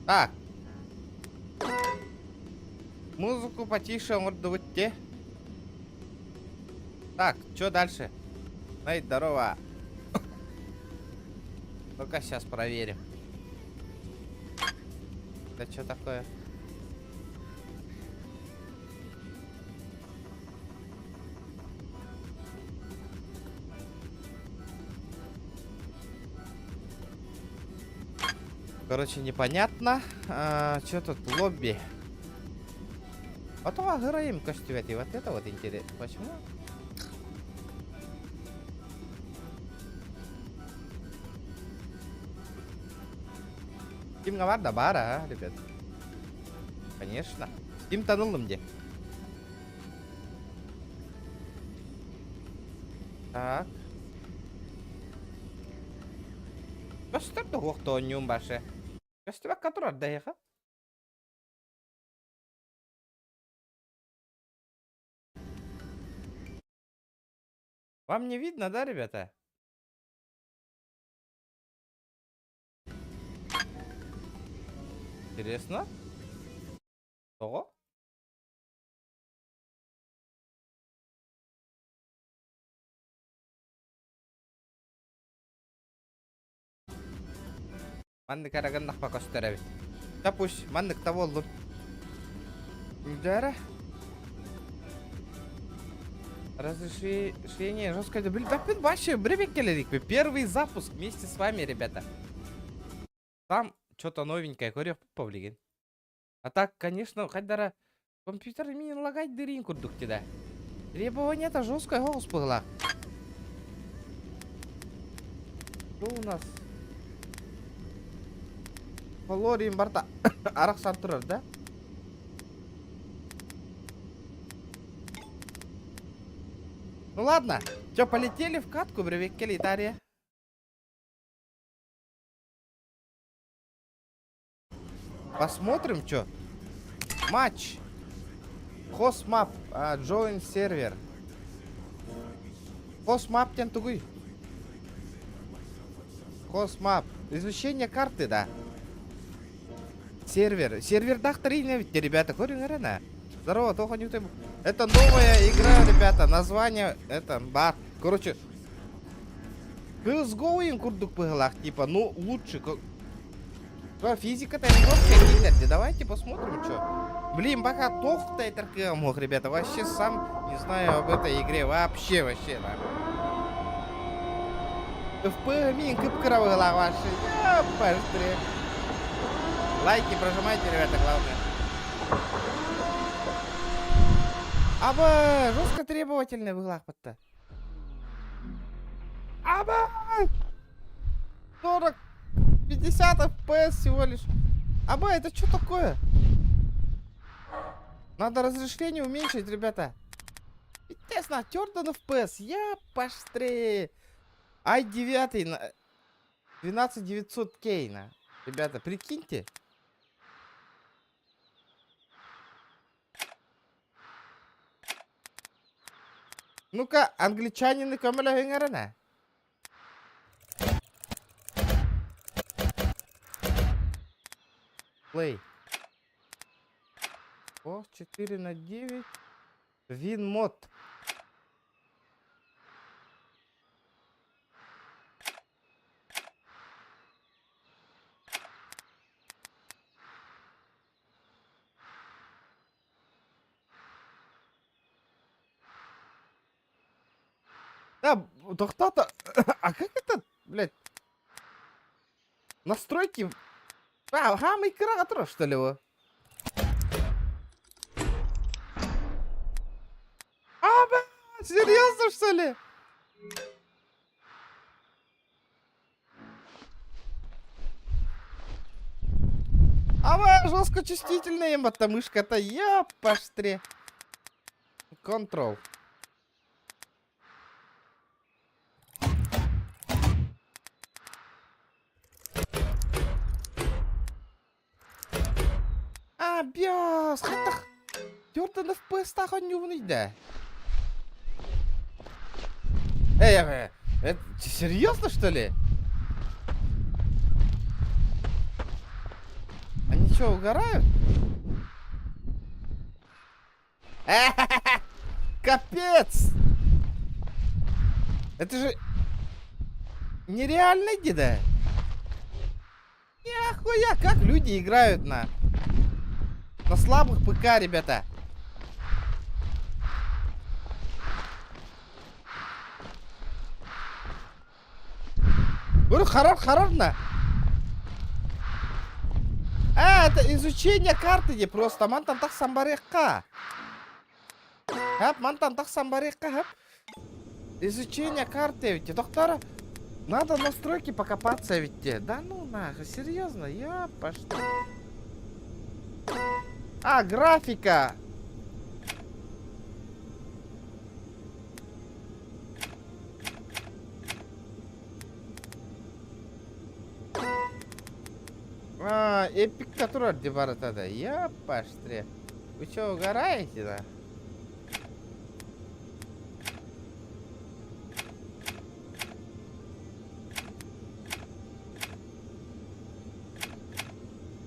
Так. Музыку потише, может быть, те. Так, что дальше? Эй, здорово. Ну-ка, сейчас проверим. Это что такое? Короче, непонятно. Что тут? Лобби. Вот играем костюмы. Вот это вот интересно. Почему? Steam var da бар, а, ребят? Конечно. Steam tanıldım где? Так. Gösterdi hokta oynuyorum başı. Gösterdi kadar orada ya. Вам не видно, да, ребята? Интересно? Ого. Мандык арагандах пока стеревит. Да пусть, мандык того лун. Дара. Разрешение жесткое. Блин, так мы вообще бребекелерик. Первый запуск вместе с вами, ребята. Там что-то новенькое, говорю, повлиген. А так, конечно, хайдара компьютер имеет лагать дырин курдук да. Требование это жесткое, голос пыгла. Что у нас? Полорим барта. Арах сартурар, да? Ну ладно. Че, полетели в катку, бревеккели, Дарья? Посмотрим, что. Матч. Хосмап. Join сервер. Хосмап тен тугуй. Хосмап. Изучение карты, да. Сервер. Сервер дохтрина ведь, ребята. Корень, здорово, только не ты. Это новая игра, ребята. Название. Это бар. Короче. CSGO им курдук пыгалах. Типа, ну, лучше. Физика-то немножко. Давайте посмотрим, что. Блин, пока тохта это мог, ребята. Вообще сам не знаю об этой игре. Вообще, да. FP мин кыпкыравыла ваши. Пошли. Лайки прожимайте, ребята, главное. Аба, жестко требовательный в иглах подта. Аба! 40, 50 FPS всего лишь. Аба, это что такое? Надо разрешение уменьшить, ребята. Естественно, тёрдан FPS. Я поштрее. i9 на 12900K на. Ребята, прикиньте. Ну-ка, англичанины камера генерана. Play. О, 4/9. Вин мод. Да, кто-то... А как это, блядь? Настройки... Хаммер, что ли, его? Серьезно, что ли? А жестко чувствительная эта мышка-то, я поштре. Control. Бяс, хатах. 4 FPS так он не умный. Это серьезно, что ли? Они что, угорают? Капец! Это же нереально, деда. Нихуя, как люди играют на слабых ПК, ребята. Говорю, хоррорно. Это изучение карты не просто. Мантан так самбарекка. Мантан так самбарекка. Изучение карты, ведь, доктора. Надо настройки покопаться, ведь. Да ну нахуй, серьезно, я пошел. Графика. Эпик, который дебара тогда. Я поштре. Вы что, угораете,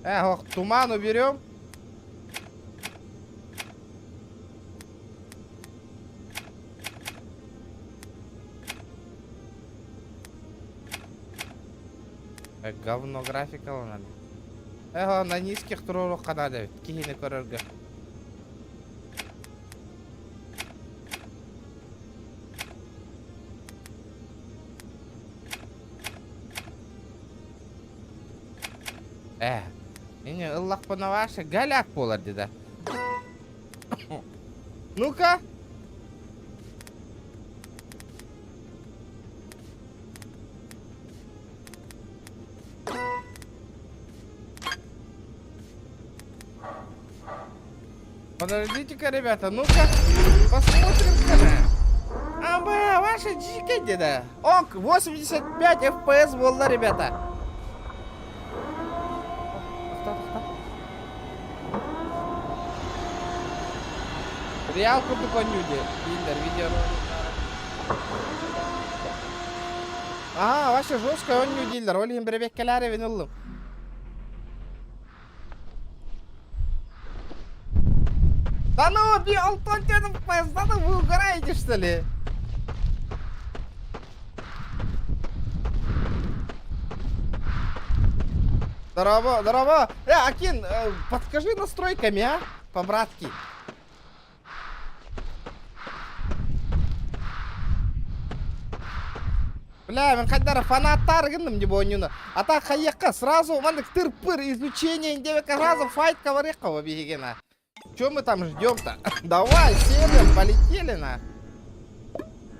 да? Туман уберем. Говно графика надо. На низких турорах надо. Кихины корорга. Не, Аллах на ваше галяк полар, деда. Ну-ка. Подождите-ка, ребята, ну-ка. Посмотрим-ка. Ваша дикая, деда. Ок, 85 FPS было, ребята. Реал курду конюде. Индер, видеоролик. Ваша жесткая он не дилдер. Олим бребеккеларе винуллум. Да ну, би алтон тенем FPS, да ну вы угораете, что ли? Здорово, здорово. Акин, подскажи настройками, по-братски. Бля, мен қайдара фанаттар кіндім деп ойнуна. Ата қайыққа сразу мандық тырпыр изучение индевека сразу файт коварекка обегена. Чё мы там ждем-то? Давай, сервер, полетели на.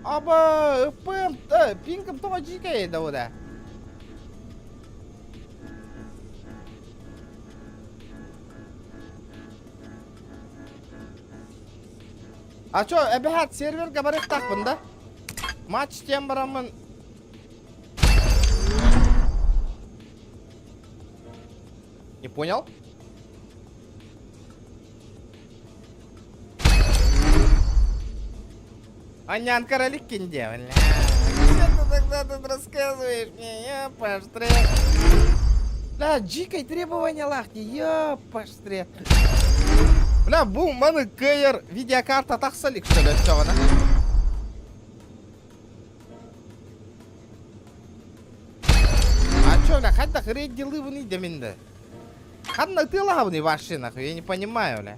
ФПМ, пинком то дикая да вода. Чё, эбехат сервер габарек так бында? Матч тем барамын. Не понял? Нянка роликин девля. Что ты тогда тут рассказываешь мне? Я поштре. Бля, дикое требование лахни. Я поштре. Бля, бум, маны КР. Видеокарта тахсалик, что ли, все, да? Чё, бля, хоть так рейд делы вни деминда. Ханна ты лавный ваши, нахуй, я не понимаю, бля.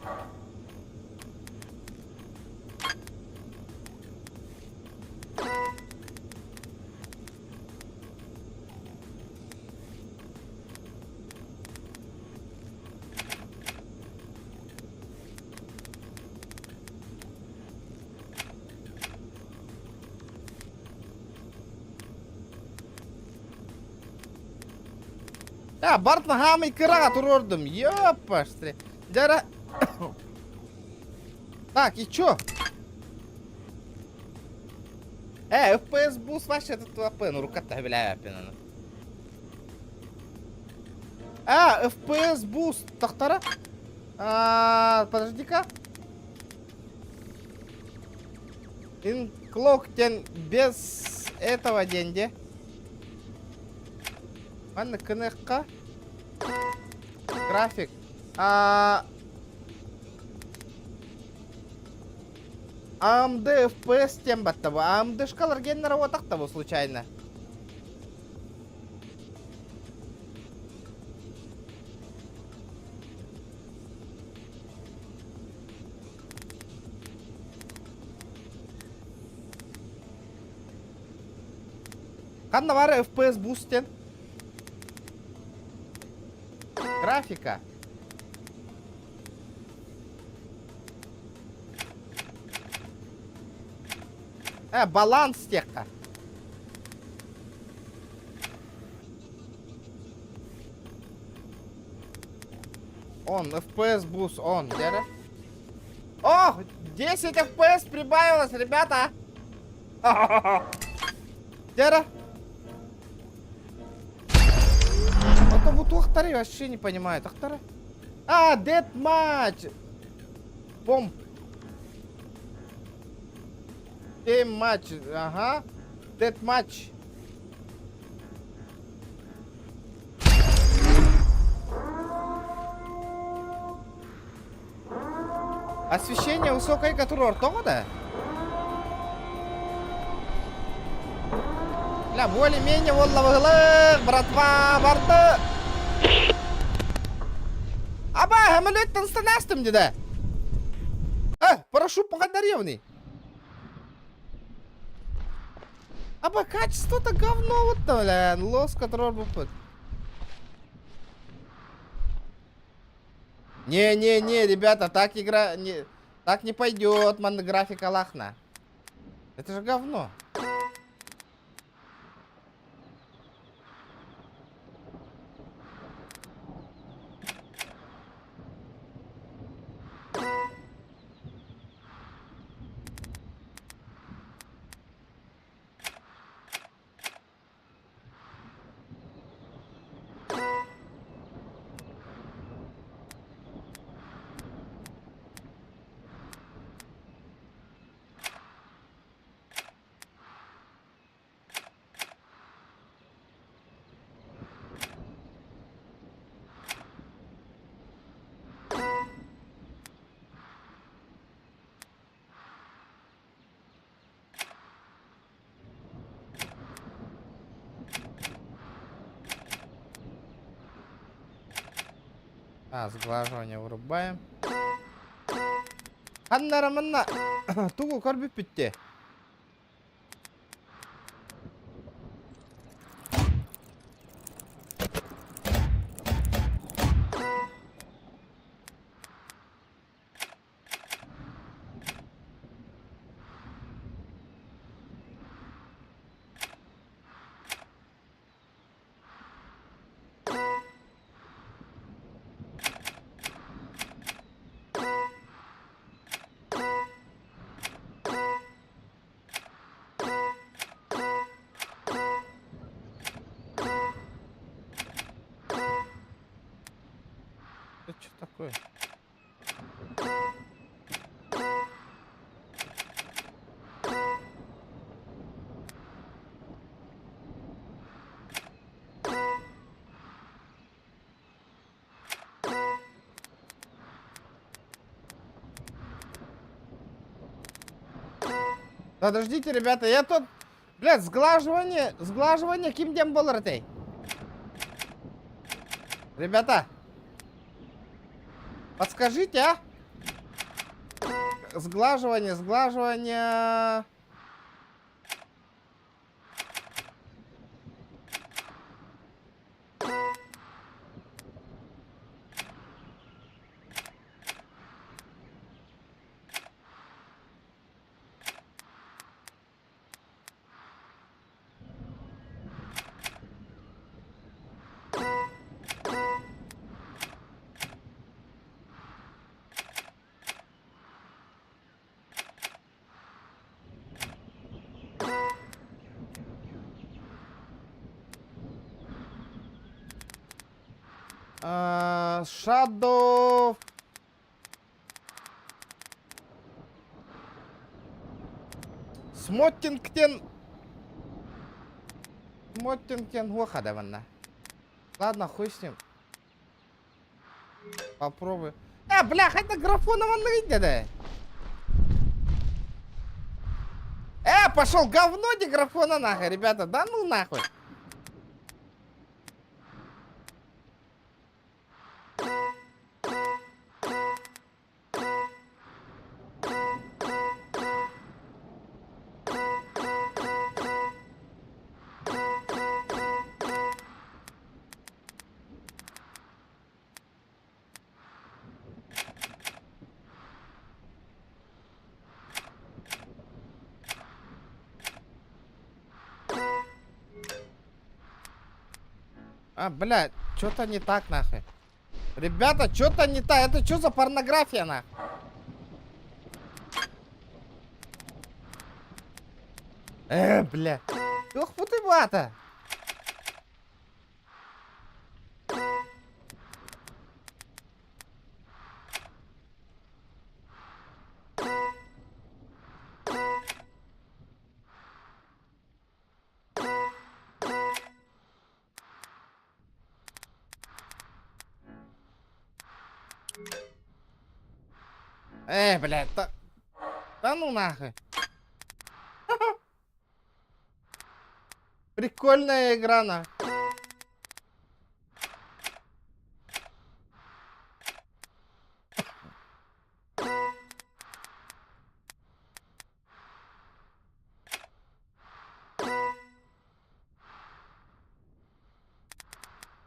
Ya Bart nogami kıra dururdum. Ёпошли. Дара. Так, и чё? FPS буст вообще тут АП, ну рука-то бля, пинана. FPS буст, тахтара? Подожди-ка. Инклоктен без этого деньги. Анна кнехка. График. AMD FPS тем баттабы. AMD шкалар геннера отақтабы случайно. Қанда бар FPS бустен? Графика. Баланс текка. Он, FPS буст, он, дера. О, 10 FPS прибавилось, ребята. Дера. Это вот Ахтары вообще не понимает. Ахтары. Dead match. Бомб. Team матч. Ага. Dead match. Освещение высокой, которое ортода? Ля, более-менее, воллавыглы, братва, барты. Аба, хамалеттен станастым, деда. Парашют погодаревный. Аба, качество-то говно вот-то, бля, лос, который будет. Не, ребята, так игра не, так не пойдет, ман графика лахна. Это же говно. Сглаживание вырубаем. Аннара манна. Тугу корбип битти. Это что такое? Подождите, ребята, я тут, блядь, сглаживание ким дем был ртей. Ребята, подскажите, а? Сглаживание. Shadow... Смоттингтен... Смоттингтен Гоха, ванна. Ладно, хуй с ним. Попробуй. Бля, хоть на графоном он выйдет, да? Пошел говно не графона нахуй, ребята. Да ну нахуй. Блядь, что-то не так, нахуй. Ребята, что-то не так. Это что за порнография, нахуй? Бля. Ох, путывата. Блядь, да ну нахуй. Прикольная игра, на.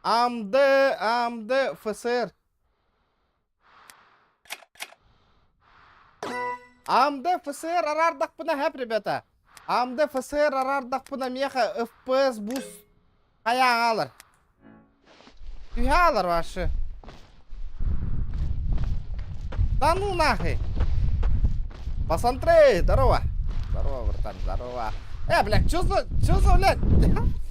АМД ФСР. АМД ФСР арардах пына хэп, ребята. АМД ФСР арардах пына меха FPS буст. Кая алыр. Түйе алыр ваши. Да ну нахуй. Посмотри, здорово. Здорово, братан, здорово. Блядь, чё за, блядь?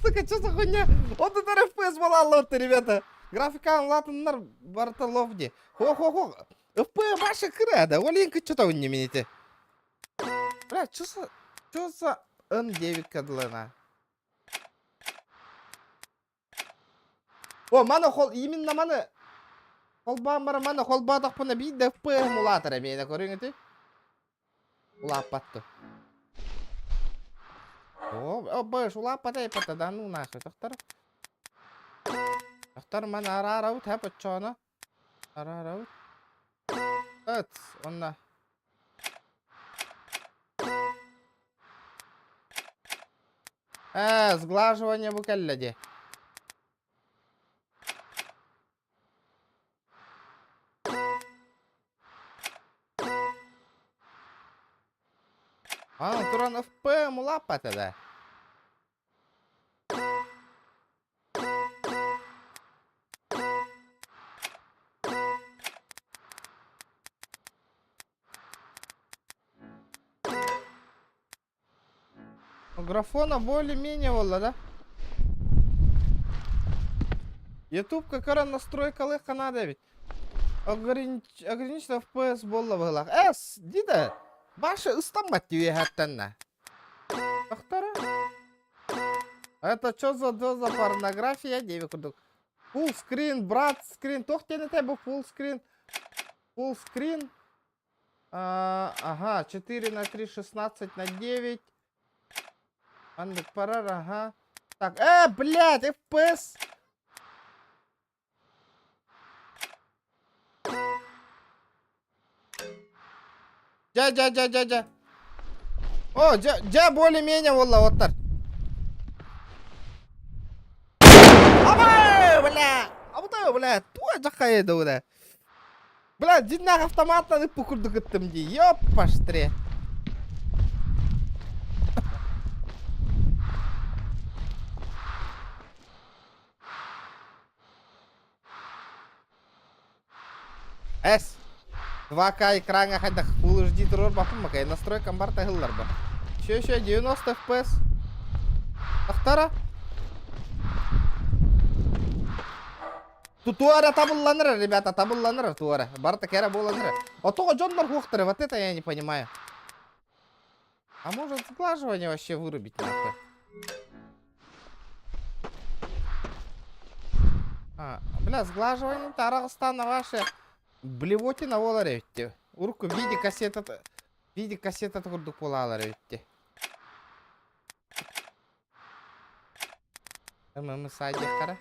Сука, чё за хуйня? Вот это FPS была лоты, ребята. Графика латыннар барталовди. Хо-хо-хо. FPS ваша крада. Оленька, что-то вы не мените. Блядь, чё за N9 кадлена? О, мана хол, именно мана. Холба мара мана холба так по наби, да FPS эмулятора меня коренты. Лапатто. О, бэш, лапатай пата, да ну нахуй, доктор. Доктор мана арараут, хэпа чона. Арараут. Он сглаживание букалляди. Туран FP лапата, да. Графона более-менее волла, да? YouTube какая настройка легко надо ведь. Ограничено FPS болла в дида. Ваша устамативе хаттанна. Доктора? Это что за порнография? Full screen, брат, скрин. Тохте на тебе full screen. Full screen. Ага, 4:3, 16:9. Парар, ага. Так, блядь, FPS. Дя. О, дя более-менее, волла, вот так. Бля! Бля, туа жахай да, бля. Бля, диннах автоматны пукурдук еттім де. Ёппаштре. Эс. 2К экрана хотя Full HD террор бахым макай настройкам бар тагыллар ба. Еще 90 FPS. Доктора? Туара табулланыр, ребята, табулланыр, туара. Барта кера буланыр. Ото Джоннар хухтер, вот это я не понимаю. А может сглаживание вообще вырубить нахуй? Бля, сглаживание Тарагостана ваше. Блевотина олар өтті. Урку виде кассета турдук болалар өтті. Мы сайдек қара.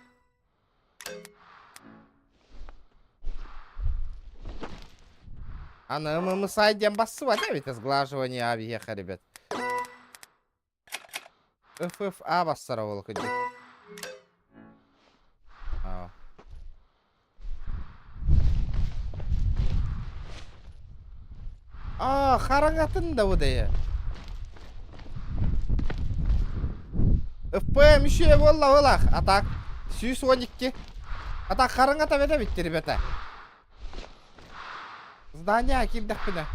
Ана мы сайден бассы ба дебет сглаживание авиеха, ребят. ФФА бассара ол күдік. Харагатын да удая. ФПМ еще волла волах. Атак. Сюс воникки. Атак харангата веда битти, ребята. Здание кимдах пина.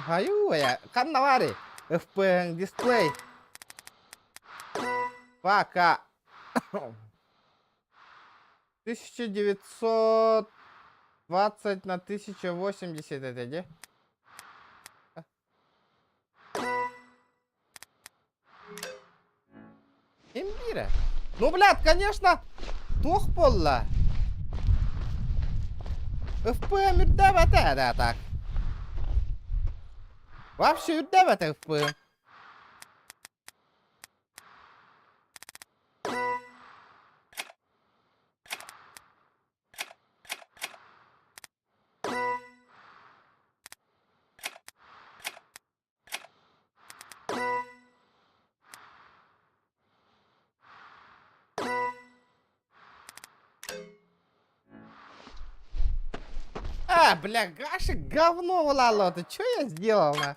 Аю, я kan навари. FPN дисплей. Пока. 1920 на 1080 это где? Имбира. Ну, блядь, конечно, тух полла. FPM юрдаб да так. Вообще юрдаб FPM. Бля, Гаша, говно вылало. Ты чё я сделал, на?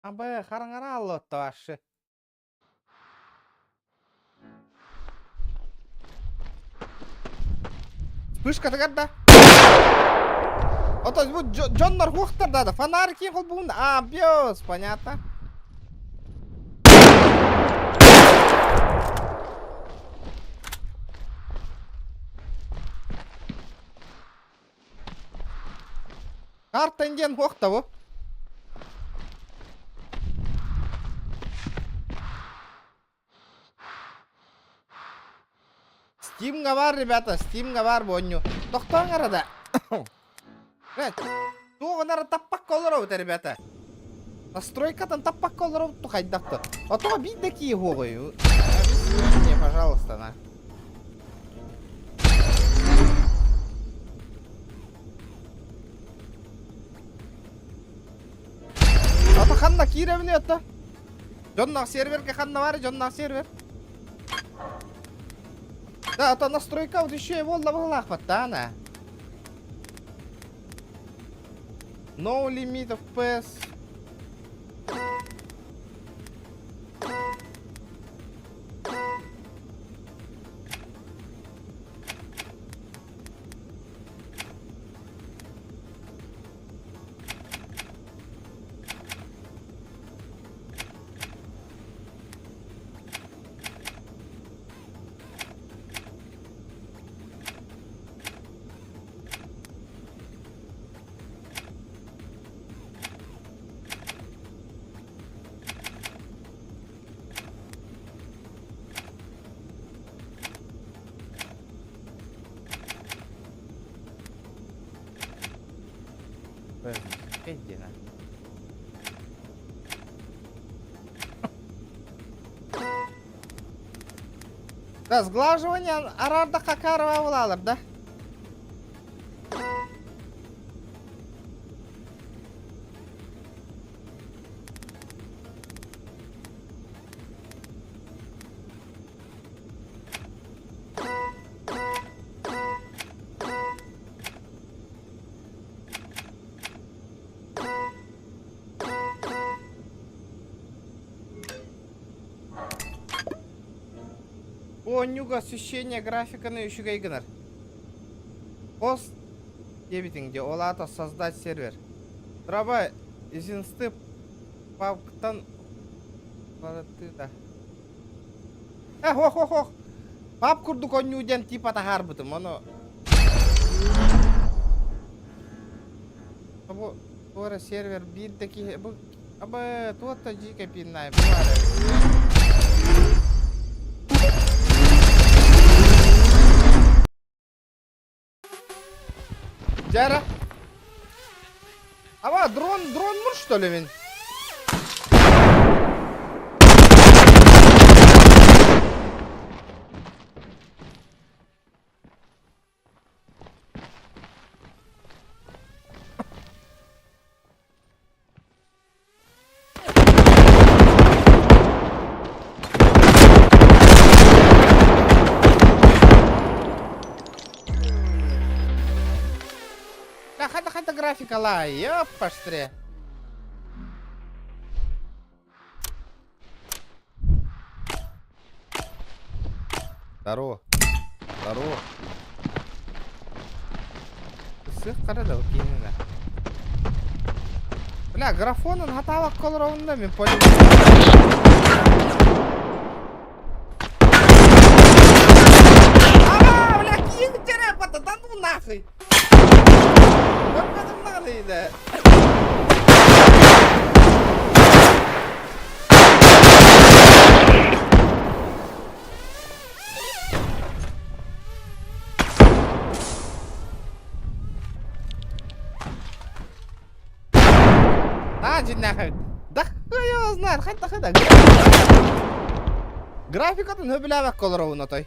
Абе, харангара вообще. Вспышка да? Вот вот Джоннар хухтер да, фонарики холбун. Бьёс, понятно. Карта инден хухта во. Steam var, ребята, Steam var боню. Тоқтаңар да. Туғанар таппақ колыр өте, ребята. Настройкадан таппақ колыр өте қайдақты. Атуға бейді кей хоғой. Объясните мне, пожалуйста, на. Ата қанна кейревіне өтті. Жоннақ серверге қанна бар, жоннақ сервер. Да, это настройка вот еще и волна была хватана. No limit of FPS. Иди. Да, сглаживание арарда какарова улалар, да? Онюга освещение графиканы үшіге игінір. Пост дебитинге олата создать сервер. Траба изинсты павктан баратыда. Ох. Пап курдук онюден типа тахар бутым, оно. Або ора сервер биддеки абы туатта жике пиннай бары. Жара. Ава дрон мур что ли мен? Хата графика ла, ёпаштре. Здорово. Сых қарады кейініне. Бля, графонын хаталық колырауында мен полим. Бля, кейін терапата, да ну нахуй. Вот это надо, да. Иди нахуй. Да хуй его знает, хата. Графикатын хөбіләвәк колырауына той.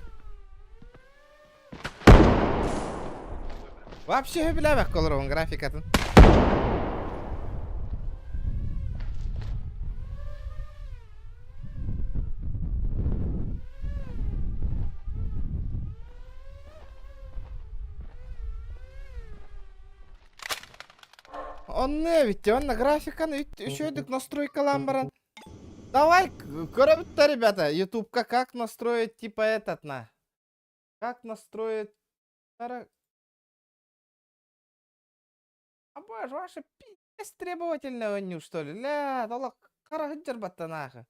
Вообще хөбіләвәк колырауын графикатын. Он не видите, он на графиканы үшөйдік настройкалан баран. Давай, көрөбітті, ребята, ютубка как настроить, типа этот, на. Как настроить... А боже, ваши пи***ц требовательные оню, что ли? Ля, дала карагыджар батта нахы.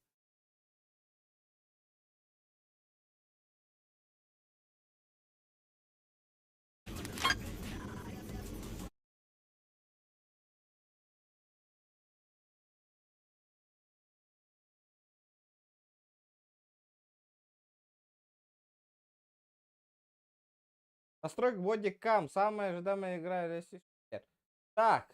Настройка бодикам. Самая ожидаемая игра России. Так.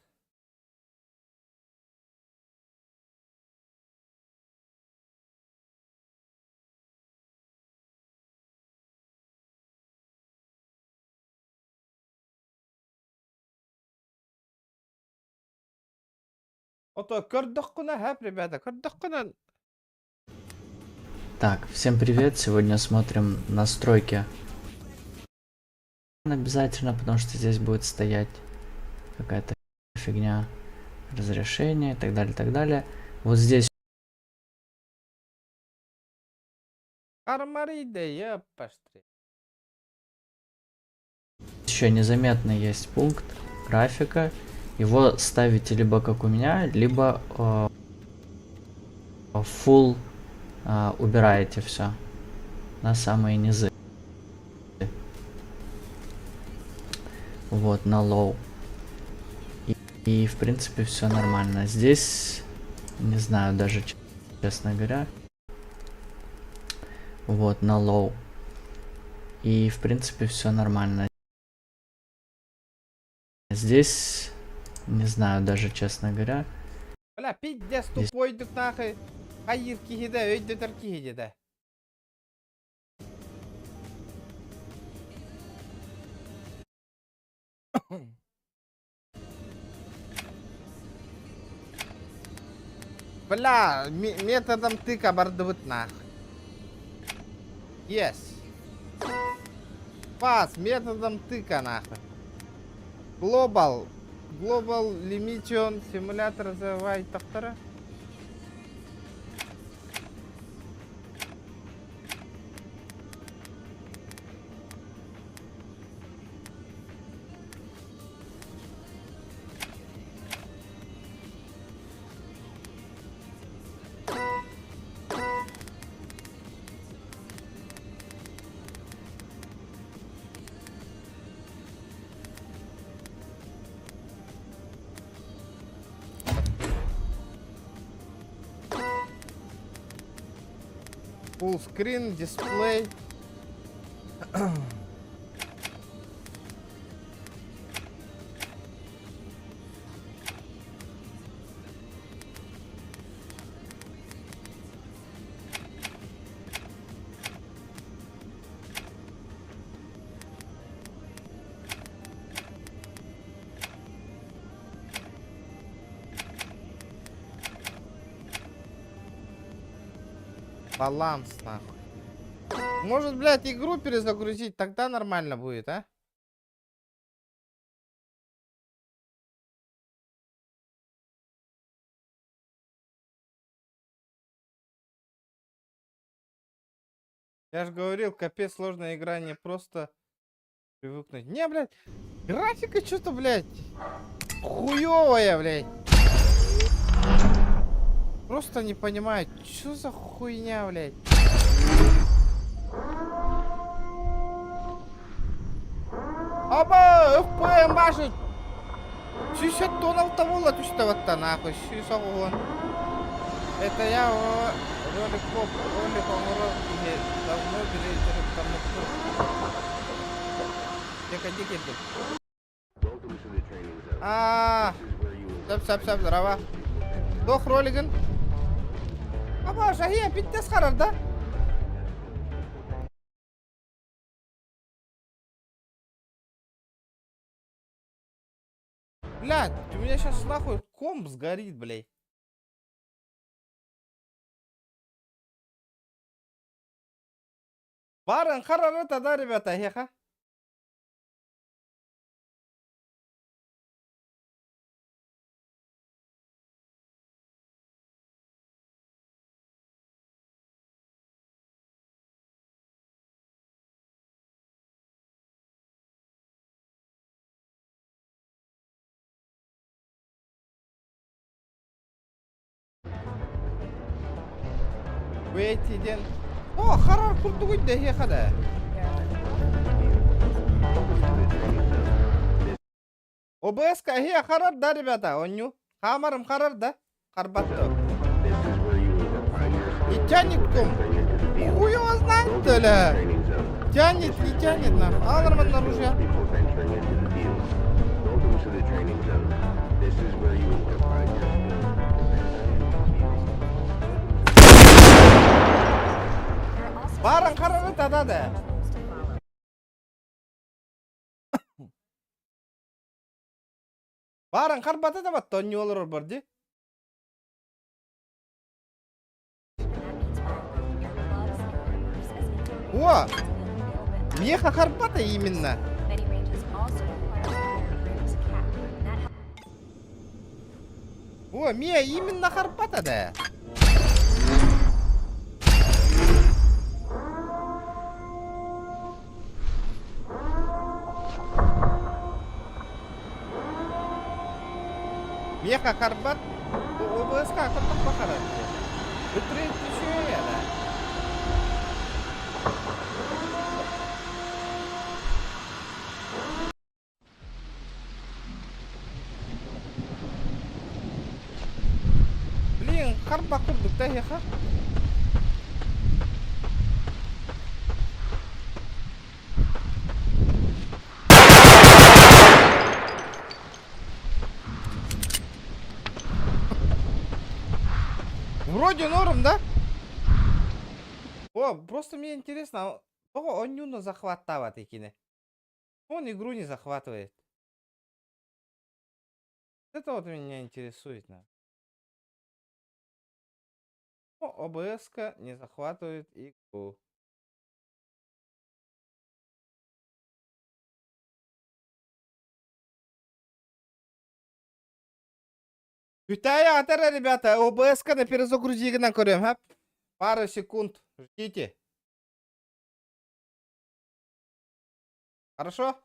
Ото, көрдіққына, хэп, ребята, көрдіққына. Так, всем привет, сегодня смотрим настройки. Обязательно, потому что здесь будет стоять какая-то фигня, разрешение и так далее. Вот здесь еще незаметный есть пункт графика. Его ставите либо как у меня, либо full убираете все на самые низы. Вот, на low. И в принципе все нормально. Здесь не знаю даже, честно говоря. Вот, на low. И в принципе все нормально. Здесь не знаю даже, честно говоря. Бля, пиздец тупой дук нахуй. Hayır ki de öyle ki de. Бля, методом тыка бардовут нахуй. Yes. Пас, методом тыка нахуй. Global Limitation симулятор называй доктора. Full screen, дисплей. Баланс, нахуй. Может, блядь, игру перезагрузить, тогда нормально будет, а? Я же говорил, капец сложная игра, не просто привыкнуть. Не, блядь, графика что-то, блядь, хуёвая, блядь. Просто не понимаю, что за хуйня, блядь. Аба, FPM башит. 60 тонн алтовола туставатта, нахуй, 60 вон. Это я ролик уроки давно перейдет там. Тихо, Сап, здорово. Дох ролигін. Аба, жахия, биттес қарар, да? Блядь, у меня сейчас нахуй комп сгорит, блядь. Барын қарар тогда, ребята, хеха. Вейтиден. О, харар курдугуй да хехада. ОБС-ка хе харар да, ребята, онню. Хамарым харар да. Харбатто. И тянет ком. Хуй его знает, да. Тянет, не тянет нам. А нормально оружие. Барын қарары тадады. Барын қарбаты да батты, он не олар барды. О! Меха харбата именно. О, Мия именно харбата да. Меха харбат ОБС как он похарат. Вытрет еще я, да. Блин, харба курдук да хеха. Вроде норм, да? О, просто мне интересно, он Нюна захватывает такие. Он игру не захватывает. Это вот меня интересует. ОБС-ка не захватывает игру. Витаю, атара, ребята. ОБС-ка на перезагрузи на корем, а? Пару секунд. Ждите. Хорошо?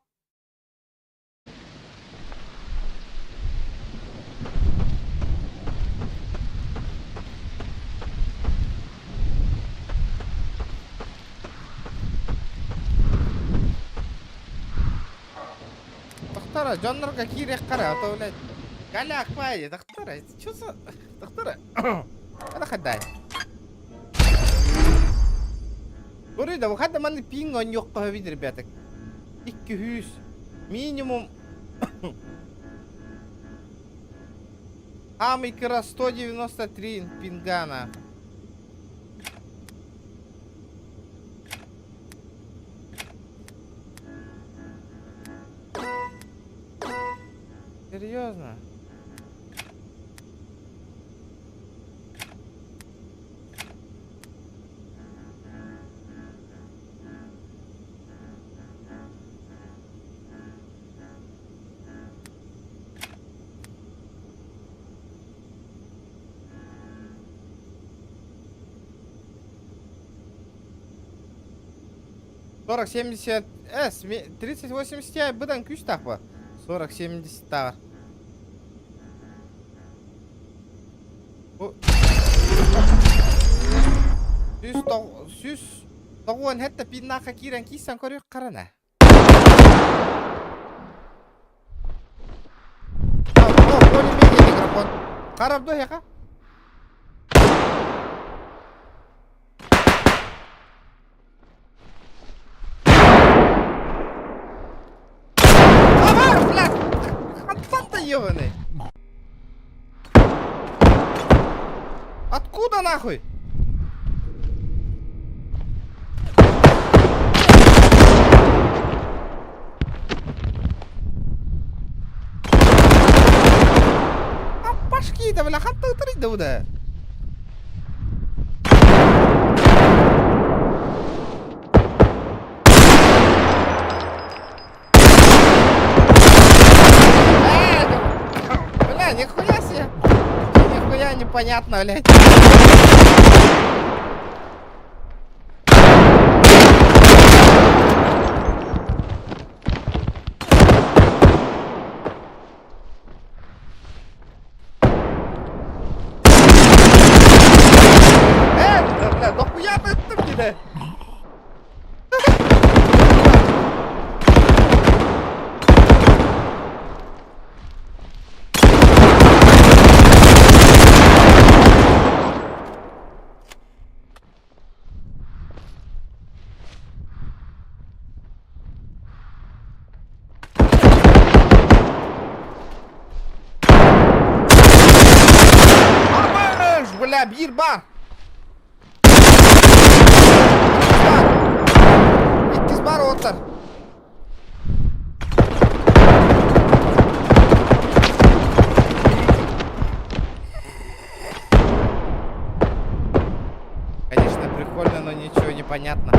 Доктора, жанрга кирек кара, а то, блядь. Галяк, пай, доктора, что за... Доктора, это ходай. Көрейді, бұқады маны пингон yok қойбейді, ребята. 200 минимум. Амикера 193 пингана. Серьезно? Сорок 70 с 30 80 бұдан күш тақпа 40 70 тағыр 190 хәтта пиннақа кирен кисан көрек қарана. Более-менее микрофон. Қарап до яқа? Ёбаный. Откуда нахуй? А башки-то, бля, хатты утырыйды буда. Нихуя себе! Нихуя непонятно, блядь. Бля, нахуя ты это мне? Бля, бир бар. İkiz бар отыр. Конечно, прикольно, но ничего не понятно.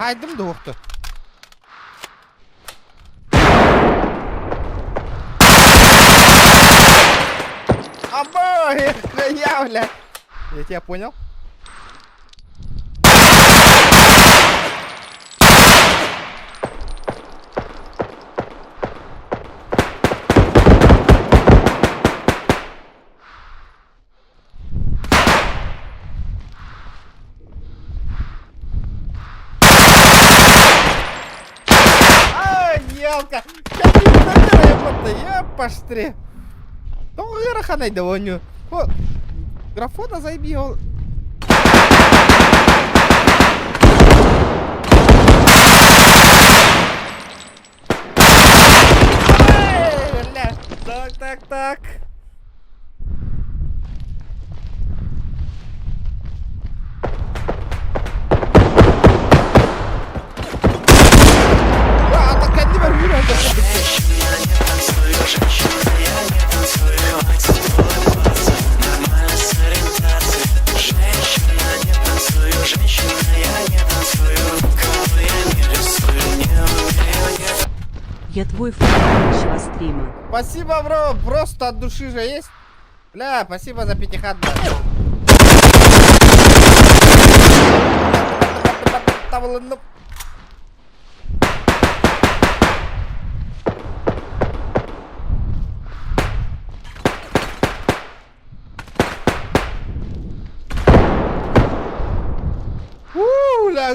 Haydım da yoktu. Або, я, бля. Я тебя понял. Ялка, я паштре. Ну, граханай довоню. О, графона заебил. Так. Я твой фанат нашего стрима. Спасибо, бро, просто от души же есть. Бля, спасибо за пятихат, бля.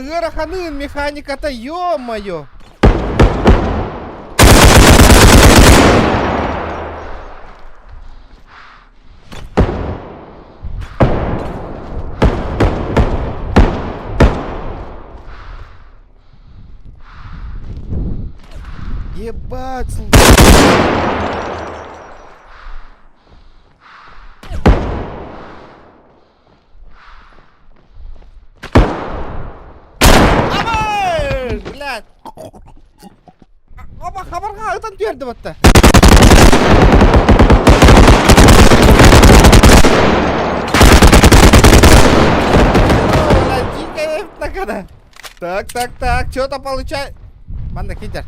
Гараханын механика-то, ё-моё! Ебать, блядь! Оба хабарға ытан берді бітті. Так, что-то получай. Манда, кидер.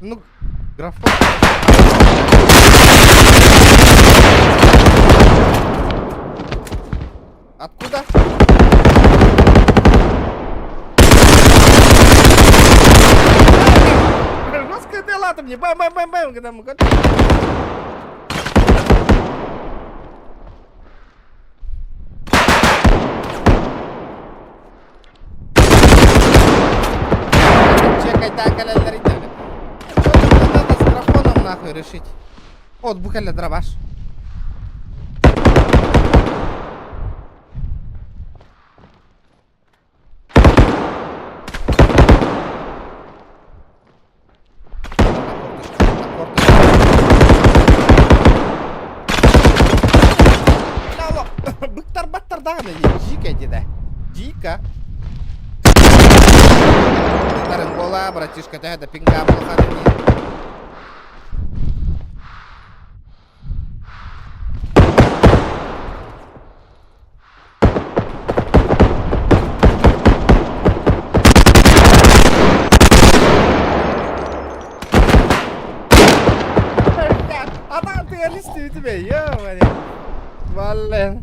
Ну, графон. Откуда? Жестко ты лата мне. Бэм. Когда мы готовы. Чекай, так, надо с графоном нахуй решить. Вот, бухали дробаш. Быктар-баттар дағаны жика деді. Жика. Тарың бола, братишка, тәді пинга болғаны не. Атаң тегелісті үтіме, ё-мане. Валлен.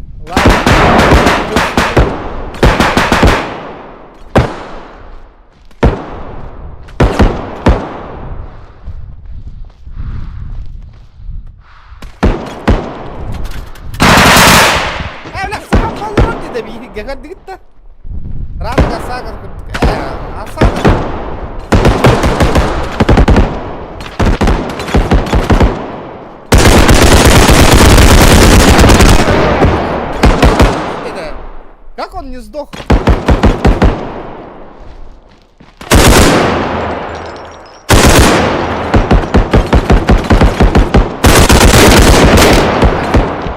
Gak dikit dah. Rata kasakan asal. Как он не сдох?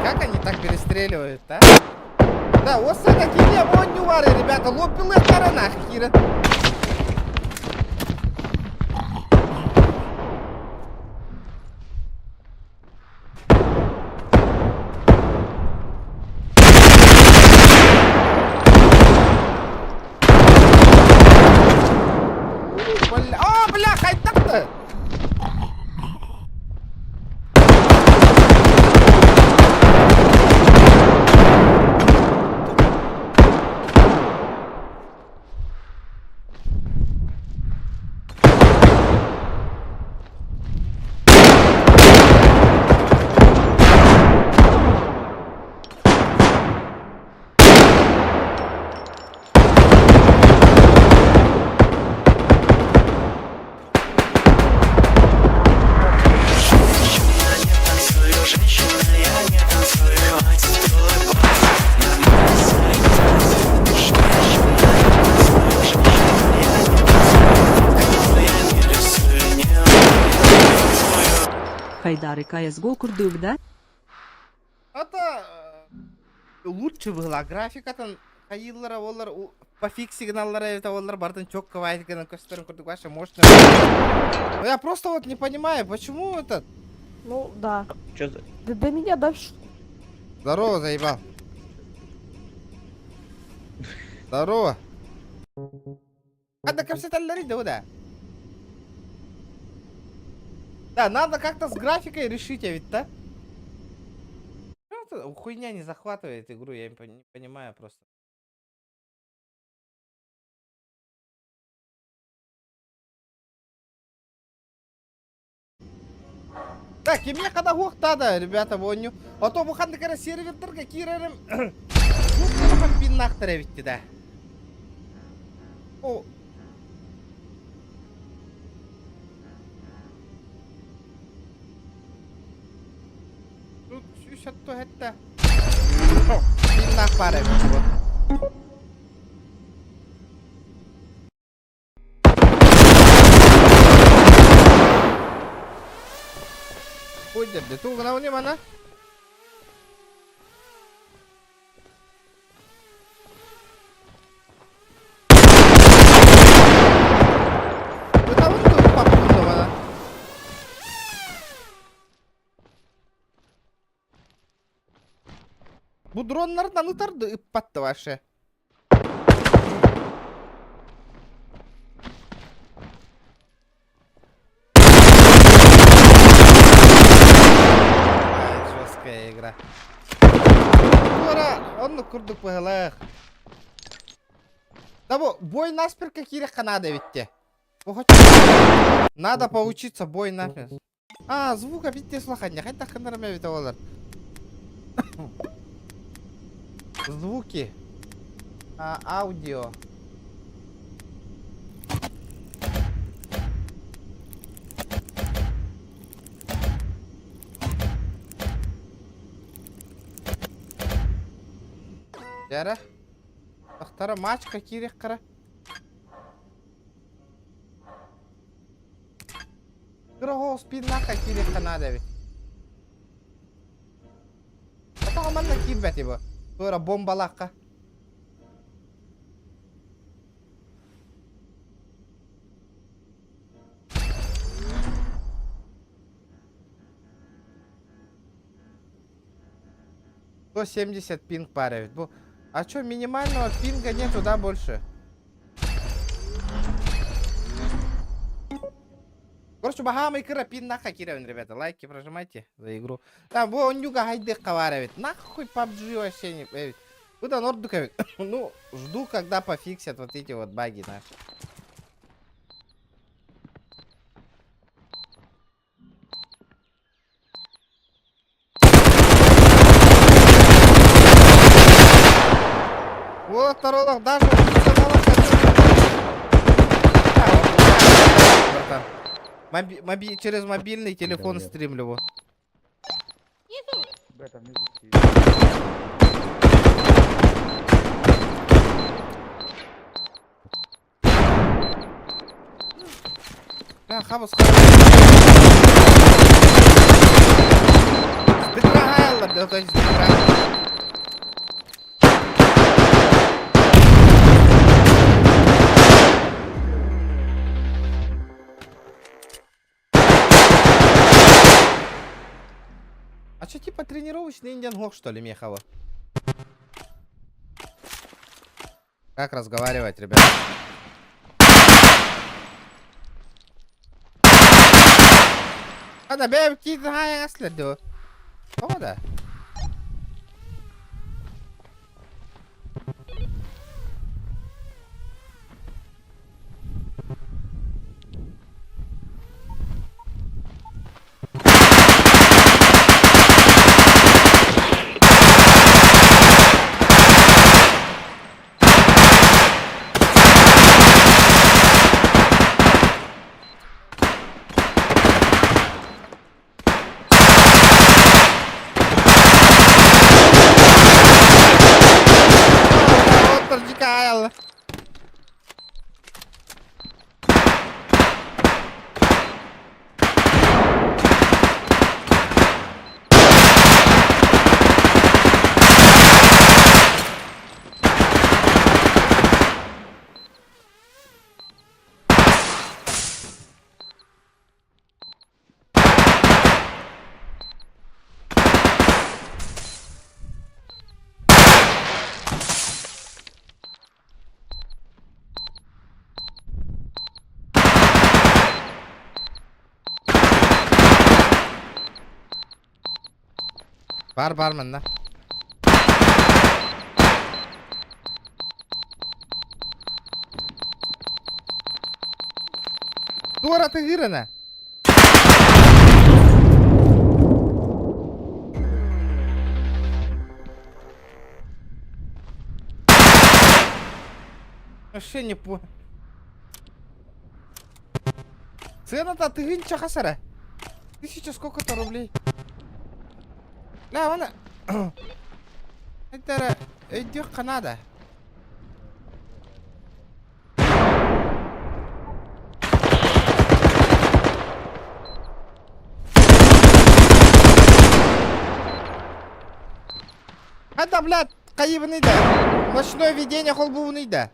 Как они так перестреливают, а? Да, вот такие вот не вары, ребята, лопилы сторонах, Кира. О, бля, хай так-то! Хайдар и CSGO курдук, да? Это лучше была графика-то. Хайыллара олар по фиг сигналлара это олар бартын чок кавайт гана костерн курдук ваша мощная. Я просто вот не понимаю, почему этот. Ну, да. Чё за... До меня дальше. Здорово, заебал. Здорово. Надо капсеталлери, да, да. Да, надо как-то с графикой решить, а ведь, да? Что-то хуйня не захватывает игру, я не понимаю просто. Так, и мне когда да, ребята, воню. А то буханды кара сервертерге кирерим. Ну, калахан пиннахтара битти, да. О. Тут еще то это. Пиннах пара битти, вот. Ходят, да тут гнал не мана. Bu dronlar tanıtardı ıppattı başı. Ай, жесткая игра. Ура, он курдук пыгылых. Да бо, бой наспер какие-то надо ведь. Надо поучиться бой наспер. А, звука ведь не слухать, не хоть так нормально ведь олар. Звуки. Аудио. Яра. Ахтара мачка кирек кара. Грохо спиннака кирек надо ведь. А то аман на кирбет его. Тура бомбалака. То 70 пинг парит. А чё, минимального пинга нету, да, больше? Короче, бахамый кыра пин нахуй киревин, ребята. Лайки прожимайте за игру. Там, он нюга хайдых коваривает. Нахуй PUBG вообще не... Куда нордуковик? Ну, жду, когда пофиксят вот эти вот баги наши. Вот, второй даже через мобильный телефон стримлю его. Хабус. Спидрагайла, да, то есть а что, типа тренировочный индиан-гок, что ли, Мехова? Как разговаривать, ребят? Ada be kita yang asli do. Oh ada. Бар мында. Тура тыгырына. Вообще не по. Цена-то тыгынча хасара. 1000 сколько-то рублей. Да, вона. Это идёт Канада. Это, блядь, кайыбный да. Ночное видение холбовный да.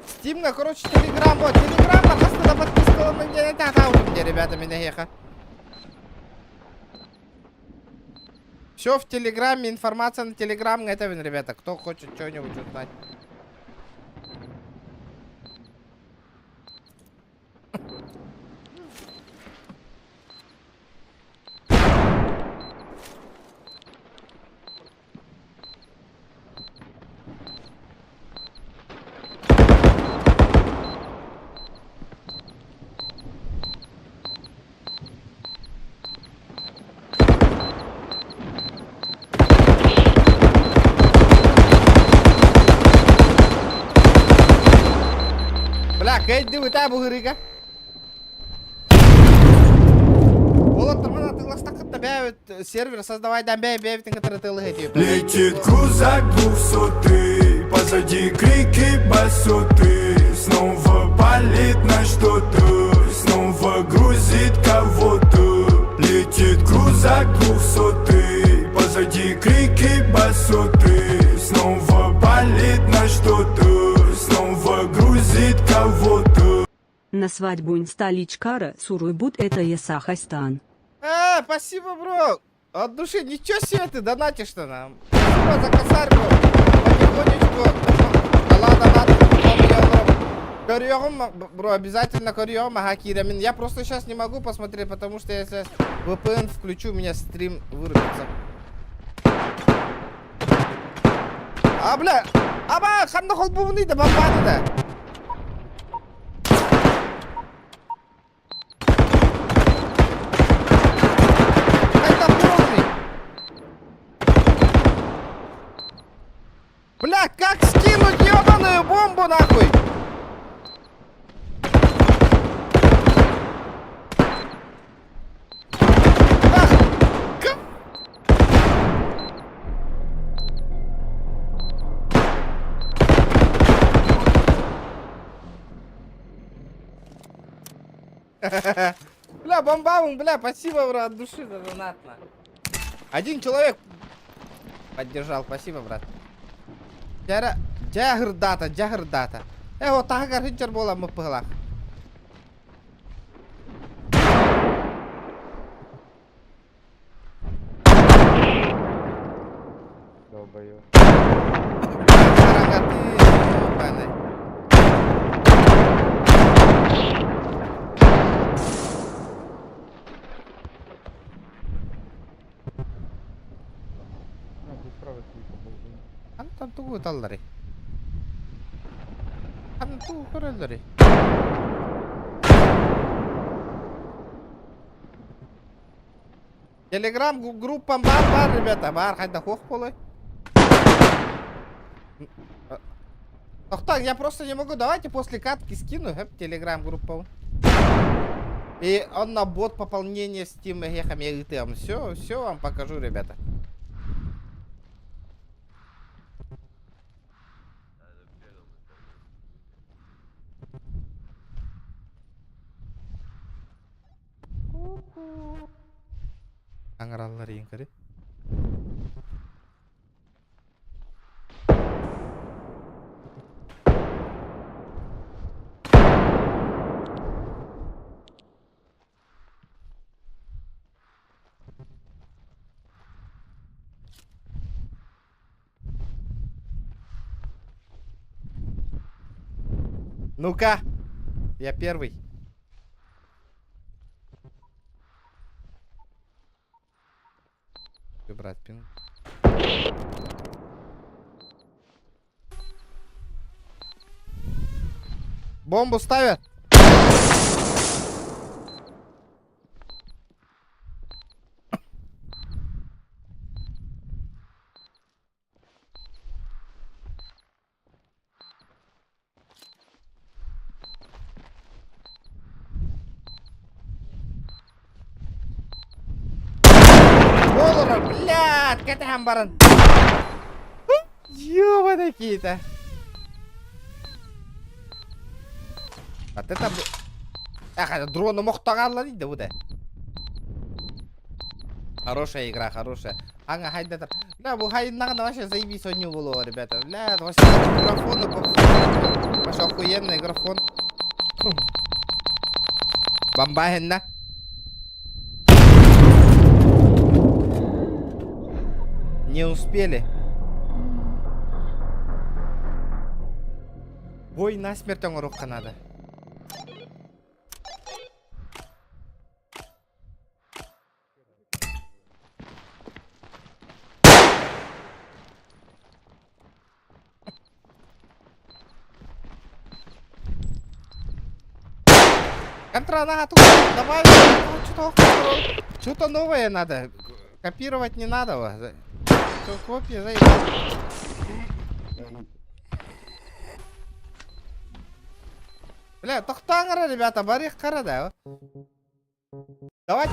Стимга, короче, телеграм, вот, телеграм, на подписывала на меня, это ребята, меня еха. Все в телеграме, информация на телеграм, это, ребята, кто хочет что-нибудь узнать. Бля, кайды вы та бугырыга. Олар тұрман атылас тақытта бәуіт сервер создавайдан бәуіт который тылы хетип. Летит крузак 200, позади крики басоты. Снова палит на что-то, снова грузит кого-то. Летит крузак 200, позади крики басоты. Снова палит на что-то, снова грузит кого-то. На свадьбу инсталичкара Суруйбут это Ясахайстан. Спасибо, бро. От души, ничего себе ты донатишь-то нам. Спасибо за косарь, бро. Потихонечку. Да ладно. Корьем, бро, обязательно корьем, ага, Кирамин. Я просто сейчас не могу посмотреть, потому что если VPN включу, у меня стрим вырубится. А, бля, аба, ханна холбовный да бомбаны да. Это полный. Бля, как скинуть ебаную бомбу нахуй? Бля, бомбаун, бля, спасибо, брат, от души донатно. Один человек поддержал, спасибо, брат. Джагрдата. Вот так гарантер была мы пыла. Долбоёб. Там тугу таллари. Там тугу көрөлдөрү. Телеграм группам бар, ребята, бар, хайда хох полой. Ах так, я просто не могу, давайте после катки скину, телеграм группу. И он на бот пополнения Steam ехами и там. Все вам покажу, ребята. Аңыралар ең кірі. Ну-ка, я первый. Брат, пин. Бомбу ставят. Болор, блядь, кетем барын. Ёбаный какие-то. Вот это... Ах, дроны мохтаганла дейді bu да. Хорошая игра, хорошая. Ага, хайдатар. Бля, бұл хайднағында вообще заебись ойню было, ребята. Бля, вообще графоны, вообще охуенный графон. Бомбахенна. Не успели. Бой насмерть оңырыққа надо. Контранату, давай, что-то новое надо. Копировать не надо. Копия, заебал. Бля, тоқтаңыр, ребята, барих қара да. Давайте.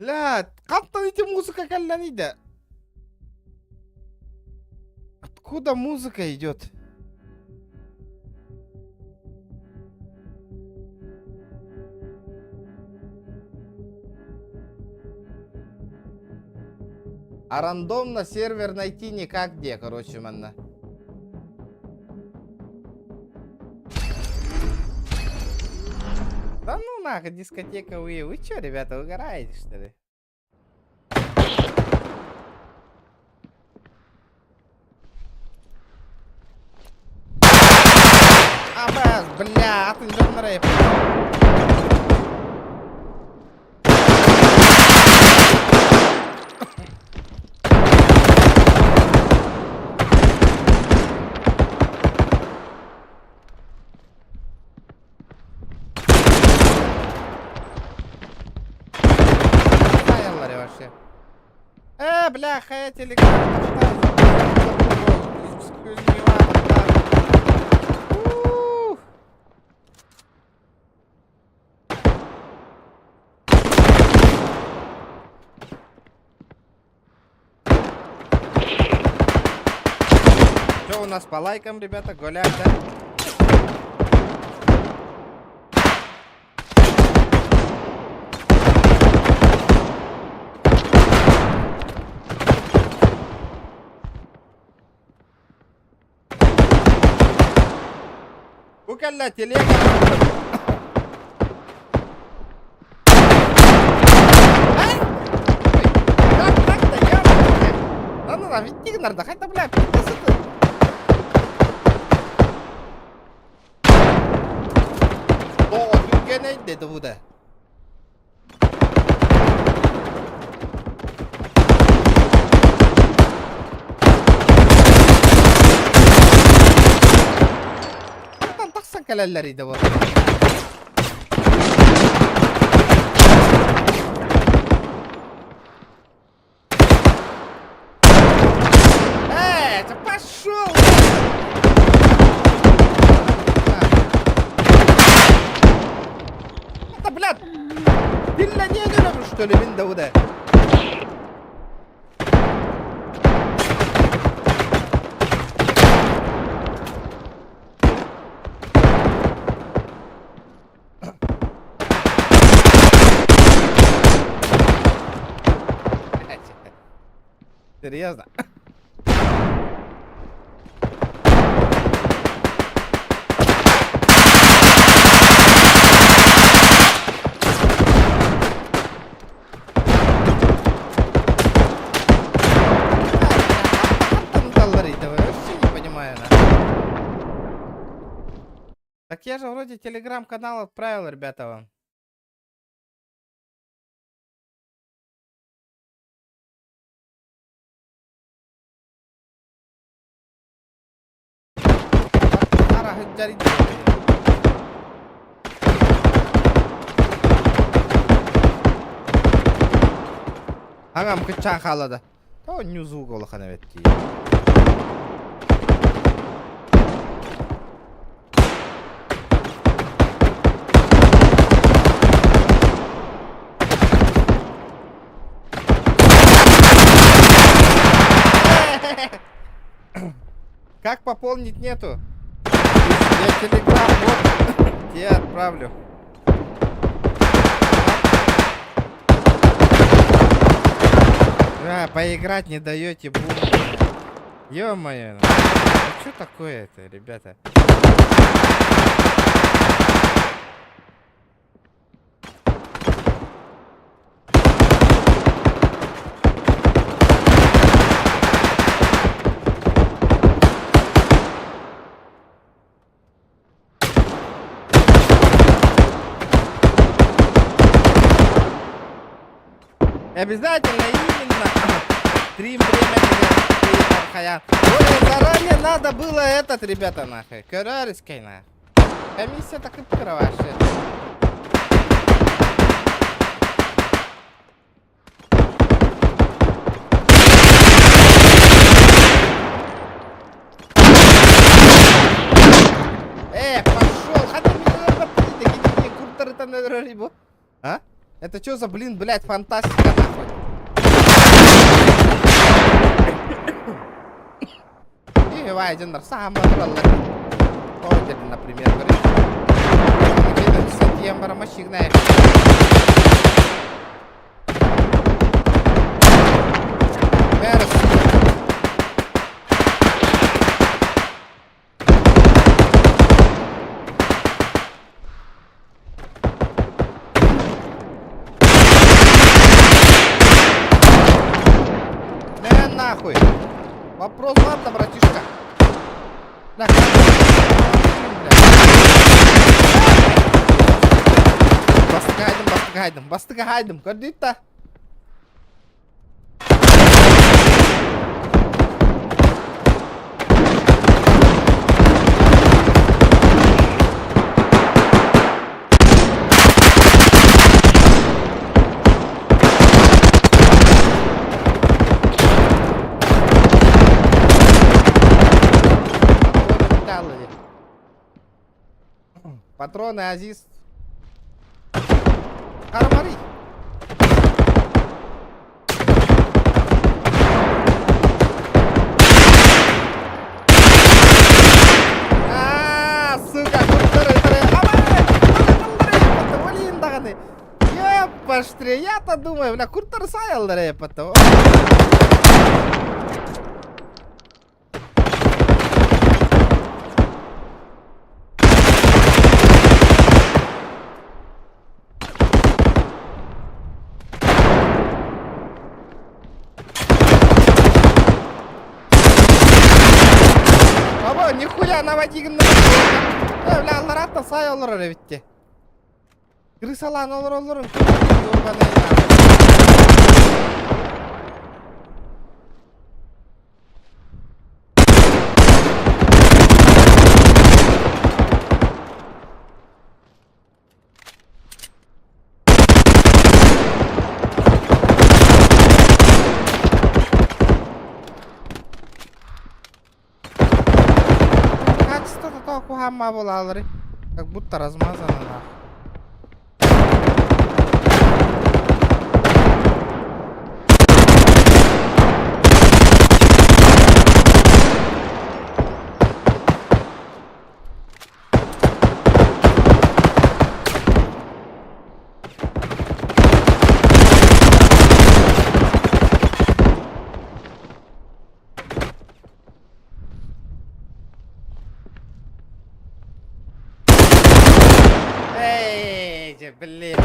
Бля, как-то эти музыка кальянида. Откуда музыка идет? А рандомно сервер найти никак где, короче, манна. Да ну нахуй, дискотека вы чё, ребята, угораете, что ли? Абаз, бля, атынжан рэп. Заяллари вообще. Бляха, я телеграм. Excuse me, Ух. Что у нас по лайкам, ребята? Голяк, да? Укалла телега. Ай! Ой, как так-то, ёбаный? Да ну нафиг, Тигнар, хотя, бля, пиздец это. О, дүнгенен деді бұда. Там тақсан кәләлер еді бұл. Ты пошел! Это, блядь, миллионером, что ли, Виндауда? Серьезно? Так я же вроде телеграм-канал отправил, ребята, вам. Ағам күтчан қалады. О, нюзу қолы қана бетті. Как пополнить нету? Я телеграм вот тебе отправлю. Поиграть не даете, бум. Ё-моё. А что такое-то, ребята? Обязательно именно стрим время. Ой, заранее надо было этот, ребята, нахуй. Карарский, нахуй. Комиссия так и покрываешь. Пошел. Хотя мне куртары-то на рыбу. А? Это что за, блин, блядь, фантастика, нахуй? И Вайденер сам набрал. Ходили, например, говорит. Сентябрь, мощигная. нахуй. Вопрос ладно, братишка. Да, Бастыга хайдым, көрдейт та. Патроны, Азиз. Кармари. Сука, Епаштре, я-то думаю, бля, куртар сайалдар епата. Нихуя наводигін бля, алларатта сай олар әребетте. Крысалан олар. Кухама была, как будто размазана нахуй. Блин.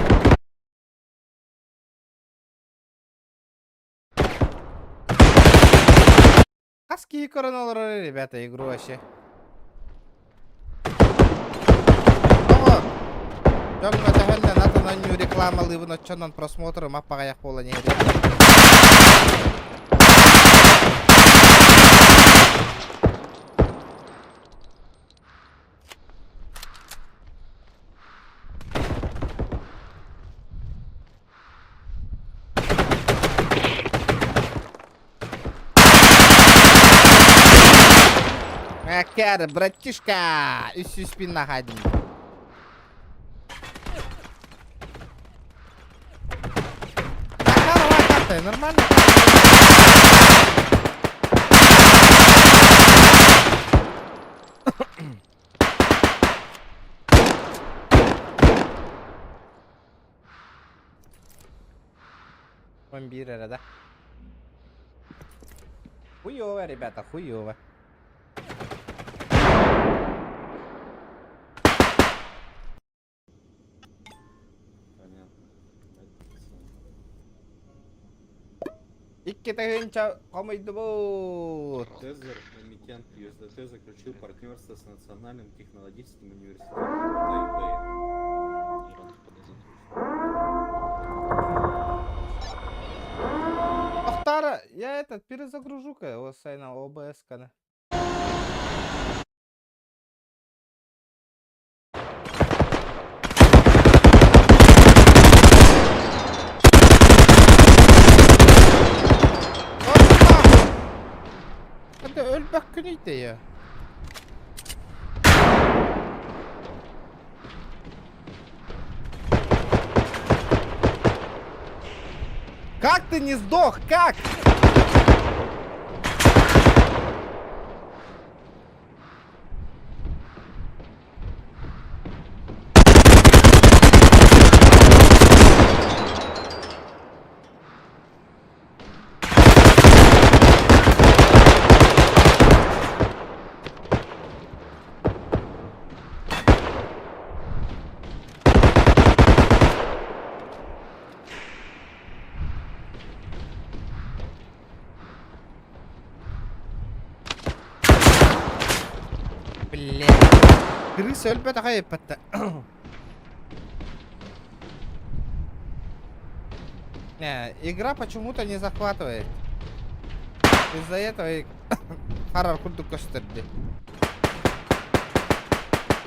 Какие коронолоры, ребята, игру вообще. Ого! Жонга тахелле натана нью реклама ливно чонан просмотры маппага як бола не Акер, братишка! Үсі спин нахайдым. Нормально? Бомбира, да? Хуёво, ребята, хуёво. Иккетагенча комойдубут. Тезер, эмитент USDT, заключил партнерство с Национальным технологическим университетом Тайбэя. Ахтара, я этот перезагружу-ка его сайна ОБС-ка. Ölbek günüydü ya. Как ты не сдох? Как? Крыса өлпөт акай еппатта. Не, игра почему-то не захватывает. Из-за этого и Харар курду костерди.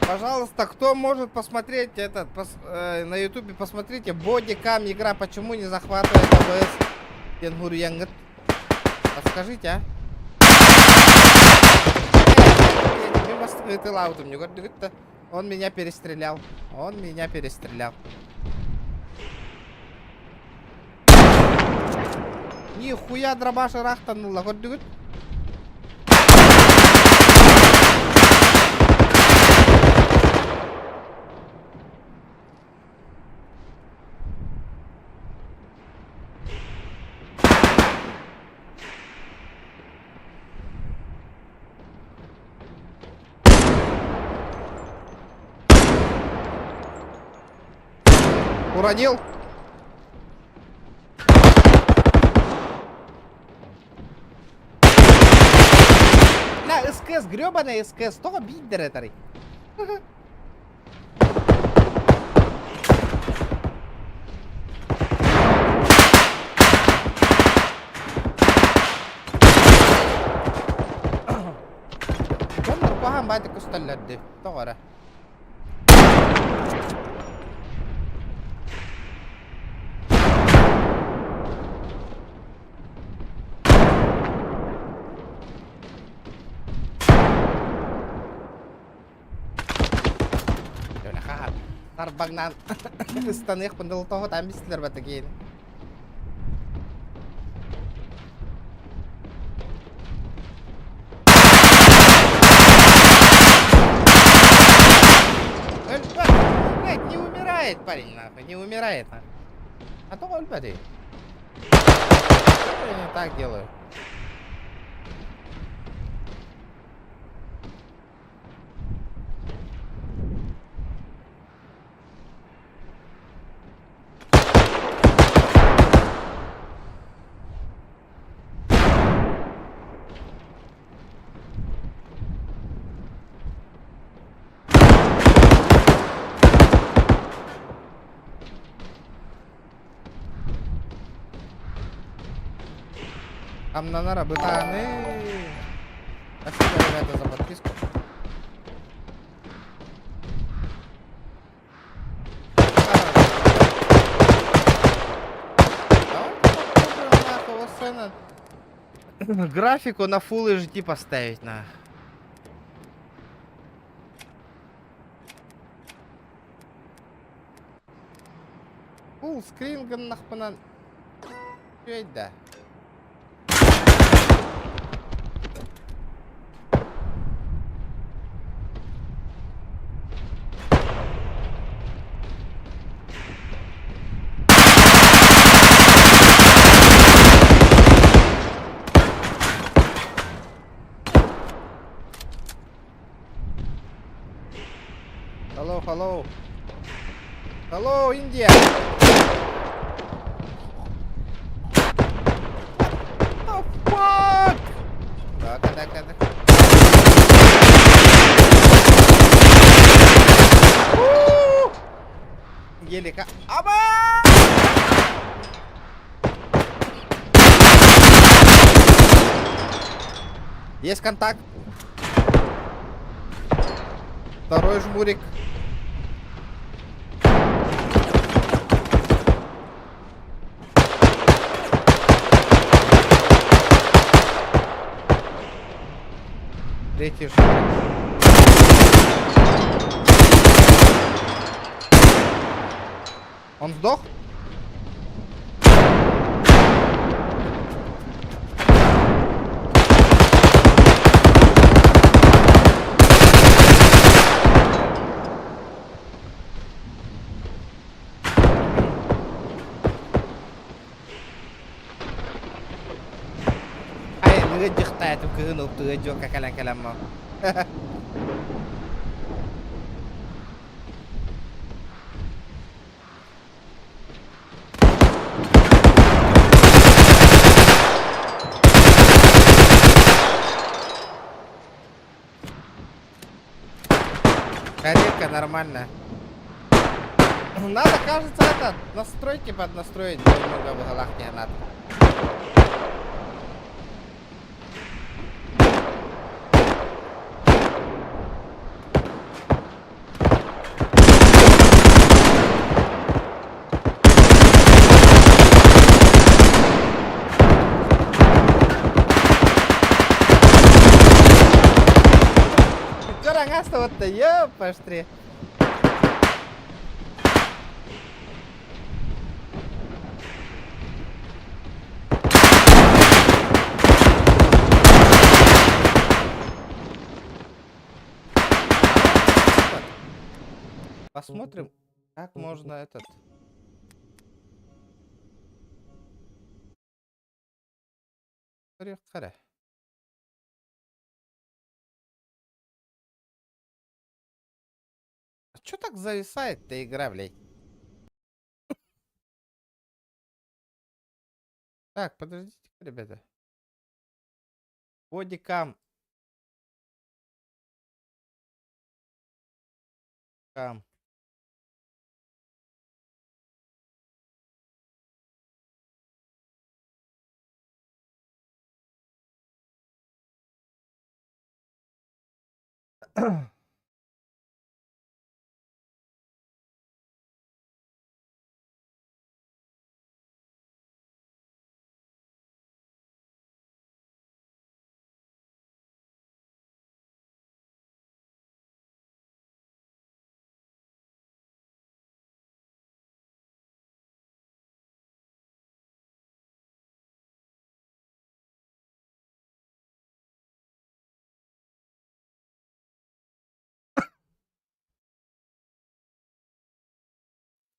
Пожалуйста, кто может посмотреть этот на ютубе, посмотрите бодикам игра, почему не захватывает АБС Тенгур Янгет. Подскажите, а? Он меня перестрелял. Он меня перестрелял. Нихуя дробаша рахтанула, вот дюгут. Уронил. На, СКС, гребаная СКС, кто бидер это? Paham ba ko stallad de. To kara. Tarbag na istanik pandal to time bisler batagin. Блять, не умирает парень, нахуй, не умирает, нахуй. А то он падает. Я не так делаю. Амнанара бытаны. Спасибо, ребята, за подписку. Графику на Full HD поставить на. Full screen нахпанан. Да. Hello, hello. Hello, India. Oh, fuck. Так. Елика. Аба! Есть контакт. Второй жмурик. Третий жмурик. Он сдох? Ngejek tu ke nu tu jo kakalan-kalan mau. Корректно, нормально. Надо, кажется, это настройки поднастроить, немного в уголах не надо. Что вот-то, ёпаштри. Посмотрим, как можно этот... Харе. А чё так зависает-то игра, блядь? Так, подождите, ребята. Бодикам. Кам.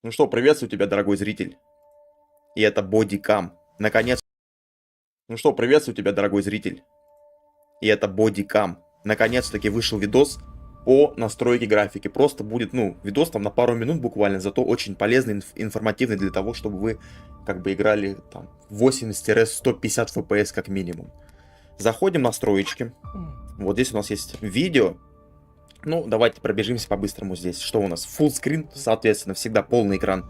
Ну что, приветствую тебя, дорогой зритель. И это бодикам. Наконец... Ну что, приветствую тебя, дорогой зритель. И это бодикам. Наконец-таки вышел видос по настройке графики. Просто будет, видос там на пару минут буквально, зато очень полезный, информативный для того, чтобы вы как бы играли там 80-150 FPS как минимум. Заходим в настроечки. Вот здесь у нас есть видео. Ну, давайте пробежимся по-быстрому здесь. Что у нас? Full screen, соответственно, всегда полный экран.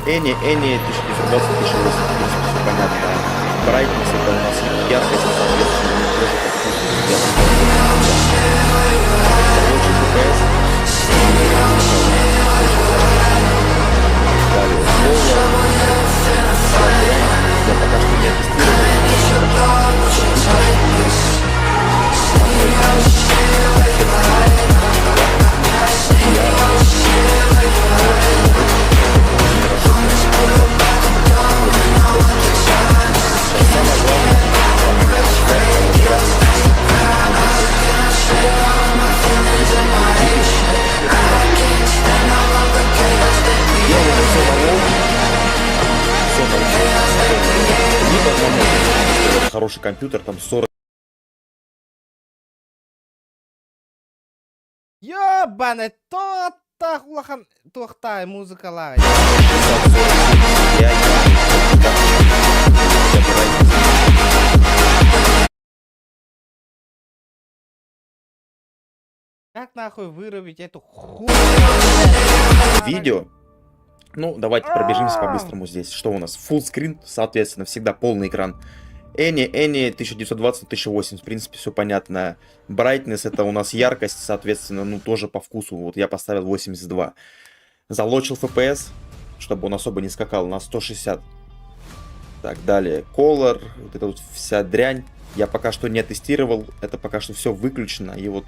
Any 1920 1080, все понятно. Brightness, это у нас яркость, соответственно, тоже я пока что не тестировал. Хороший компьютер, там 40. Ёбаный, то-то, хулахан, тухтай, музыка лай. Как нахуй вырубить эту хуйню? Видео. Ну, давайте пробежимся по-быстрому здесь. Что у нас? Full screen, соответственно, всегда полный экран. Any 1920 1080, в принципе, все понятно. Brightness, это у нас яркость, соответственно, тоже по вкусу. Вот я поставил 82. Залочил FPS, чтобы он особо не скакал, на 160. Так, далее. Color, вот эта вот вся дрянь. Я пока что не тестировал, это пока что все выключено. И вот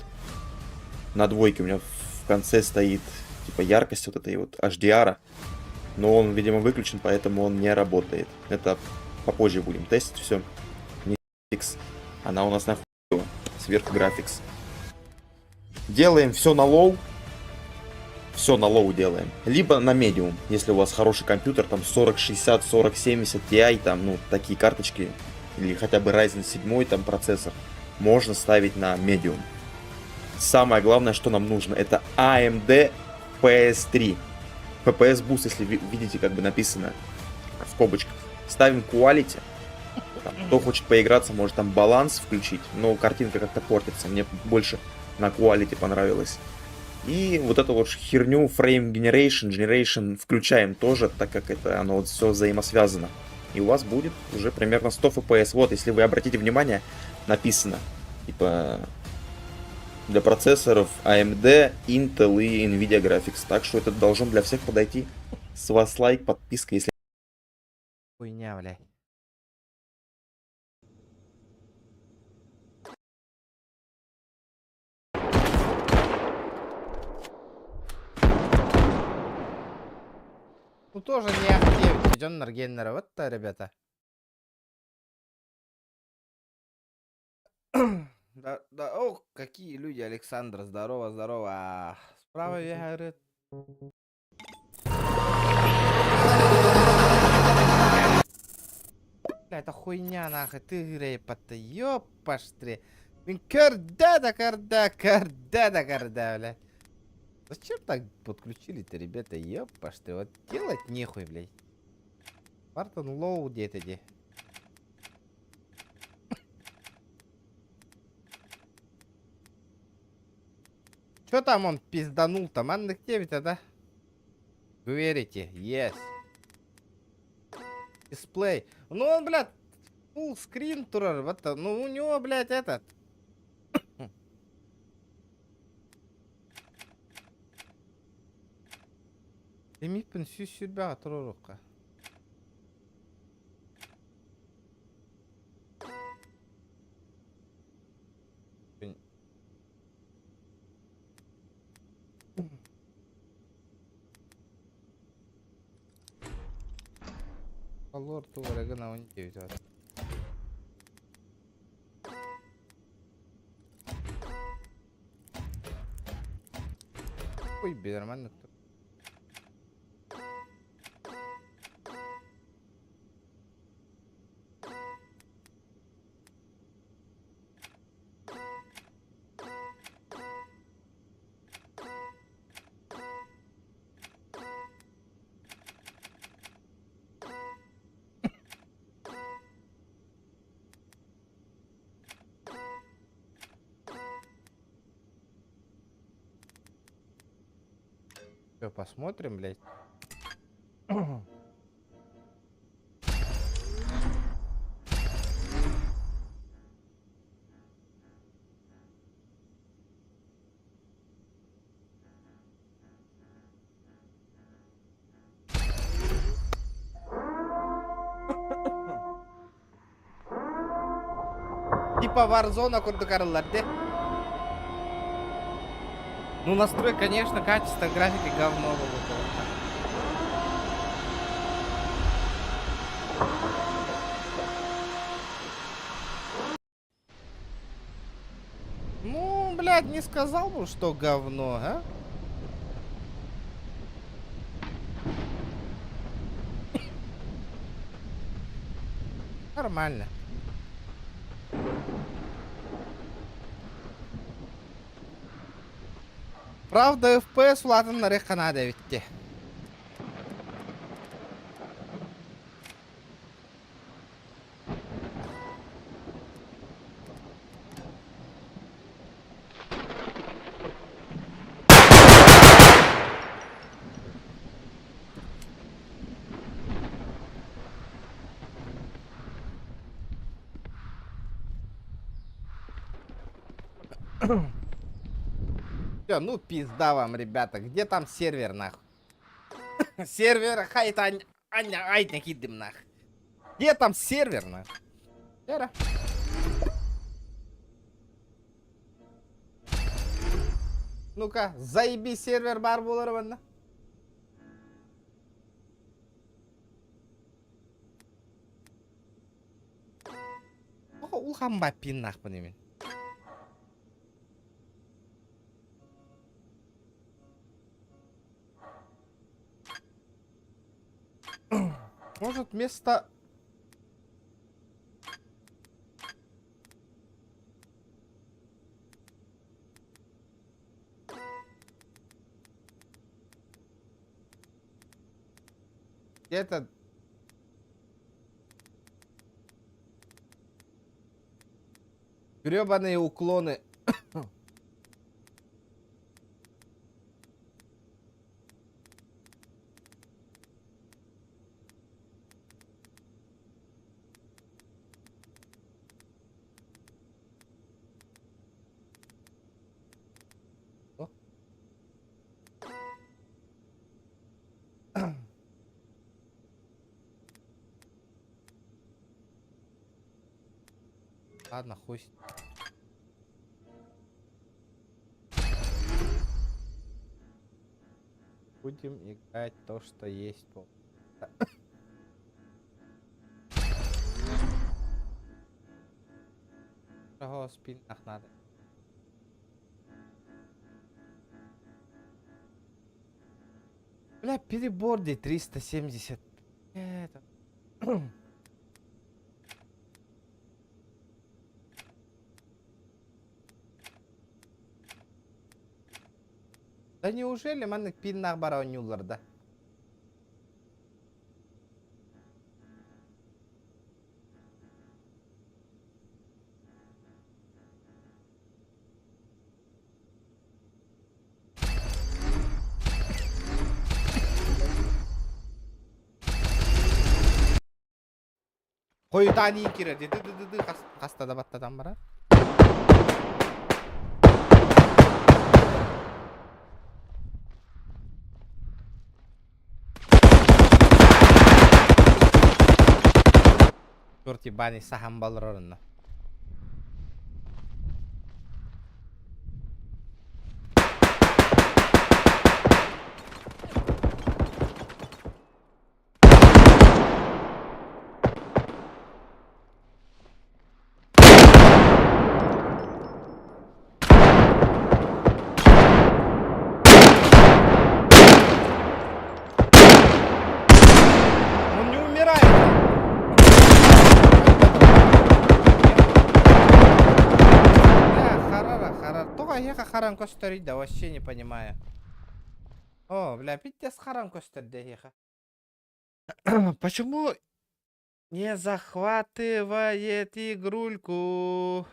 на двойке у меня в конце стоит, типа, яркость вот этой вот HDR. Но он, видимо, выключен, поэтому он не работает. Это попозже будем тестить все. Не фикс. Она у нас на хуй. Сверху графикс. Делаем все на лоу. Все на лоу делаем. Либо на медиум, если у вас хороший компьютер, там 4060, 4070 Ti, там, такие карточки. Или хотя бы Ryzen 7 там процессор. Можно ставить на медиум. Самое главное, что нам нужно, это AMD PS3. FPS Boost, если видите, как бы написано в скобочках. Ставим Quality. Там, кто хочет поиграться, может там баланс включить. Но картинка как-то портится. Мне больше на Quality понравилось. И вот эту вот херню Frame Generation включаем тоже, так как это оно вот все взаимосвязано. И у вас будет уже примерно 100 FPS. Вот, если вы обратите внимание, написано, типа, для процессоров AMD, Intel и Nvidia Graphics. Так что это должно для всех подойти. С вас лайк, подписка, если... Хуйня, блядь. Ну тоже не ахтеют, ведь он Наргеннера. Вот-то, ребята. Да, да, ох, какие люди, Александр, здорово, здорово. Справа я, говорит. Бля, это хуйня, нахуй, ты репа-то, ёпаштре. Блин, карда, бля. Зачем так подключили-то, ребята, ёпаштре, вот делать нехуй, блядь. Бартон Лоу где-то где. Чё там он пизданул-то? Манных 9, да? Вы верите? Yes. Дисплей. Ну он, блядь, full screen турер. Вот, ну у него, блядь, этот. Еми пенсию себя турука. Лорд Уварага на 9. Ой, нормально. Всё, посмотрим, блядь. Типа Warzone курдукарларды. Ну настрой, конечно, качество графики говно было. Ну, блядь, не сказал бы, что говно, а? Нормально. Правда, FPS Владан на реханада ведь. Всё, ну пизда вам, ребята. Где там сервер, нахуй? Сервер хайта айт накидым, нахуй. Где там сервер, нахуй? Сера. Ну-ка, заеби сервер бар булар банда. Ох, ул хамба пиннах бунемен. Может, вместо... Это... Гребаные уклоны. Ладно, хуй. Будем играть то, что есть. Кого в спинах надо? Бля, переборды 370. Это... Да неужели мене пиннах баронюлар, да? Koyutani kira dedi hasta da battadan bara. Turti bani saham balrorunna. Он не умирает. Харара. Только я харам косторить, да вообще не понимаю. О, бля, пиздец харам косторить, да еха. Почему не захватывает игрульку?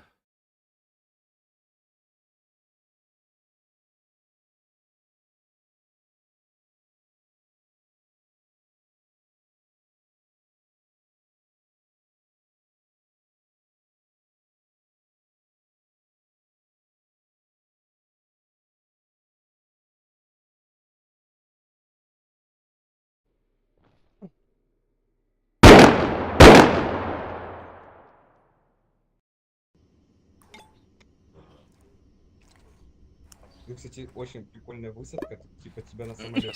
Ну, кстати, очень прикольная высадка. Тут, типа тебя на самолет.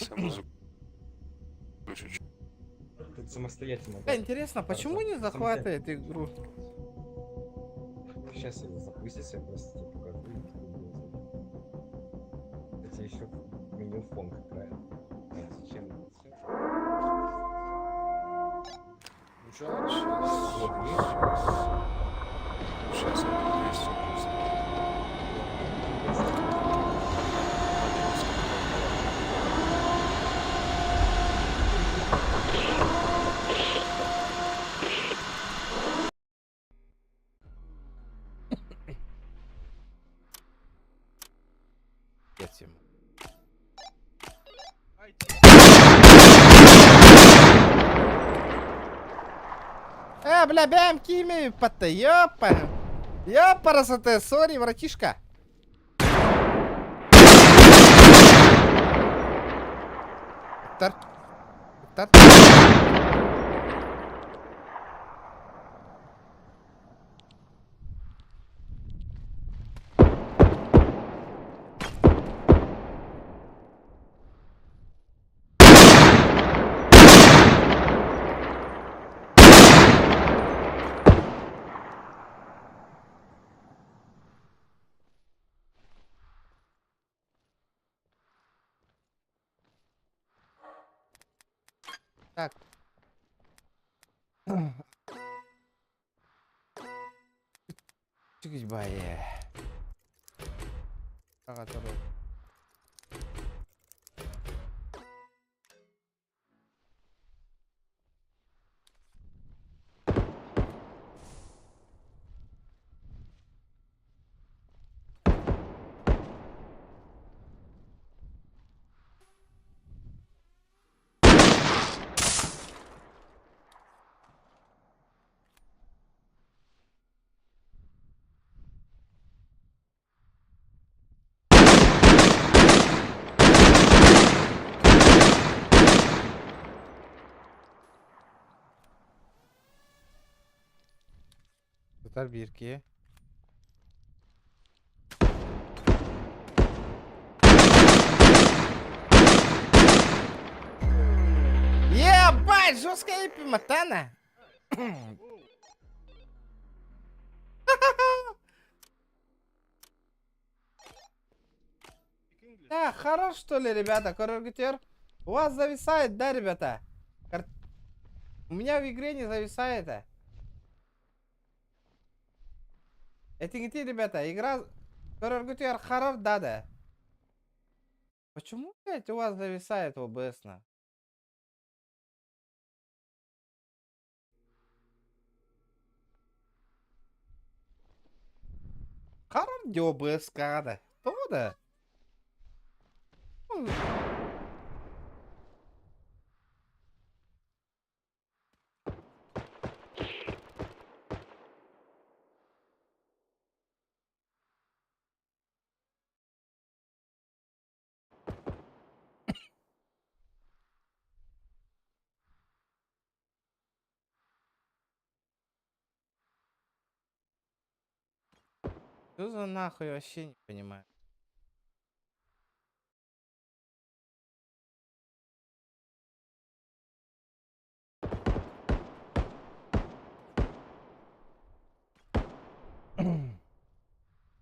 Тут самостоятельно. Да, интересно, почему не захватывает игру? Сейчас я запустится, я просто тебе покажу. Кстати, еще меню фон какая. Зачем это всё? Вот, видишь? Сейчас я 200 просто. Этим. Бля, бям, кими, пата, ёпа. Ёпарасоте, сори, братишка. Тар. Так. Чикись бае. Ага, торой. Tutar bir ki. Ебать, жесткая пимотана. Хорош, что ли, ребята, корректер? У вас зависает, да, ребята? У меня в игре не зависает. Это где, ребята? Игра... Корректер хорош, да. Почему, блядь, у вас зависает ОБС, на? Хорош, где ОБС, да? Что, да? Что за нахуй, вообще не понимаю.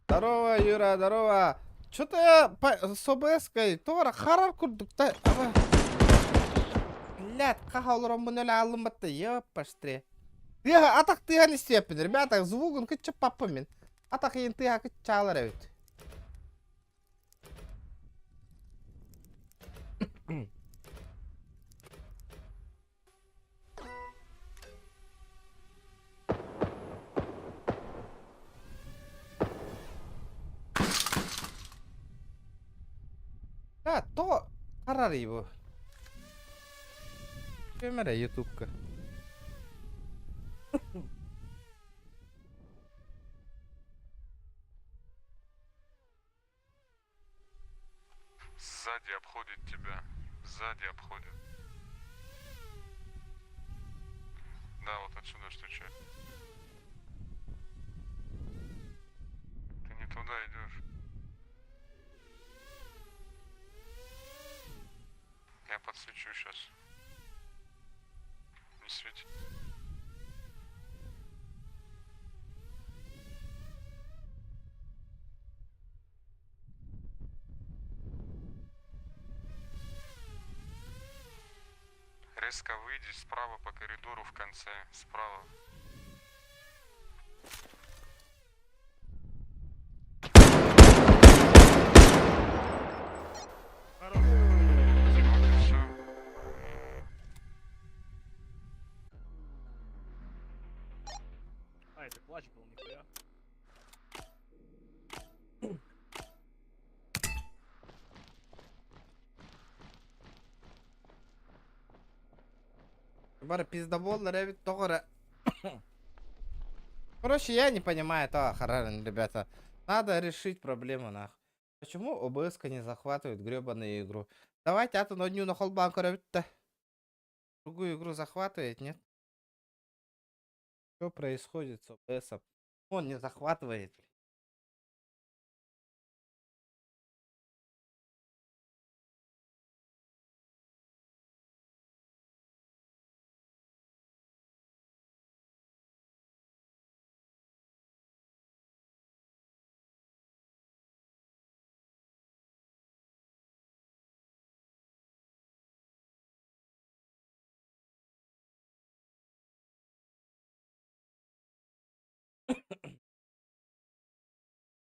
Здорово, Юра, здорово. Что-то я с ОБС-кой Тора харар курдукта. Блядь, кахалуром bunu öyle alınmadı. Ёпаштре. Я атак тыга не степен, ребята, звугун кыча папамин. Атак ен тыга кычалар эвит. То харар его. Камера ютубка. Сзади обходит тебя. Сзади обходит. Да, вот отсюда стучат. Ты не туда идешь. Я подсвечу сейчас. Не свети. Резко выйди справа по коридору в конце. Справа. Вот и всё. А, это плач был, нихуя. Бара пиздоболлар, я ведь тоже... Короче, я не понимаю этого, Харарин, ребята. Надо решить проблему, нахуй. Почему ОБС не захватывает гребаную игру? Давайте а то на дню на холбанку, ребята. Другую игру захватывает, нет? Что происходит с ОБСом? Он не захватывает.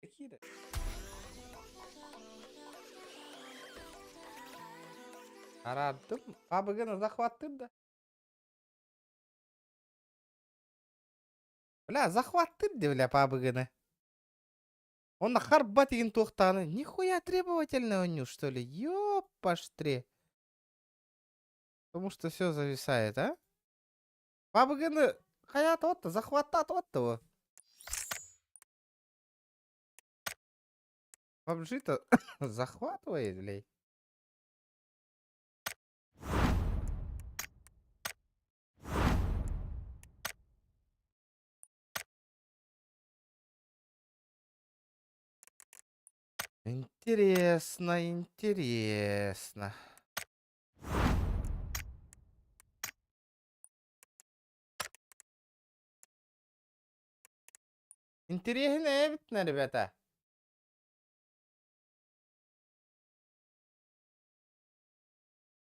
Какие-то. Aradım. Пабыгыны захваттым да. Бля, захваттым де, бля, пабыгыны. Он на харбатигин тухтаны. Нихуя требовательный он, что ли? Ёпаштре. Потому что все зависает, а? Пабыгыны хаят отто, захватат отто. PUBG-то захватывает, блядь. Интересно, интересно. Интересно, ребята.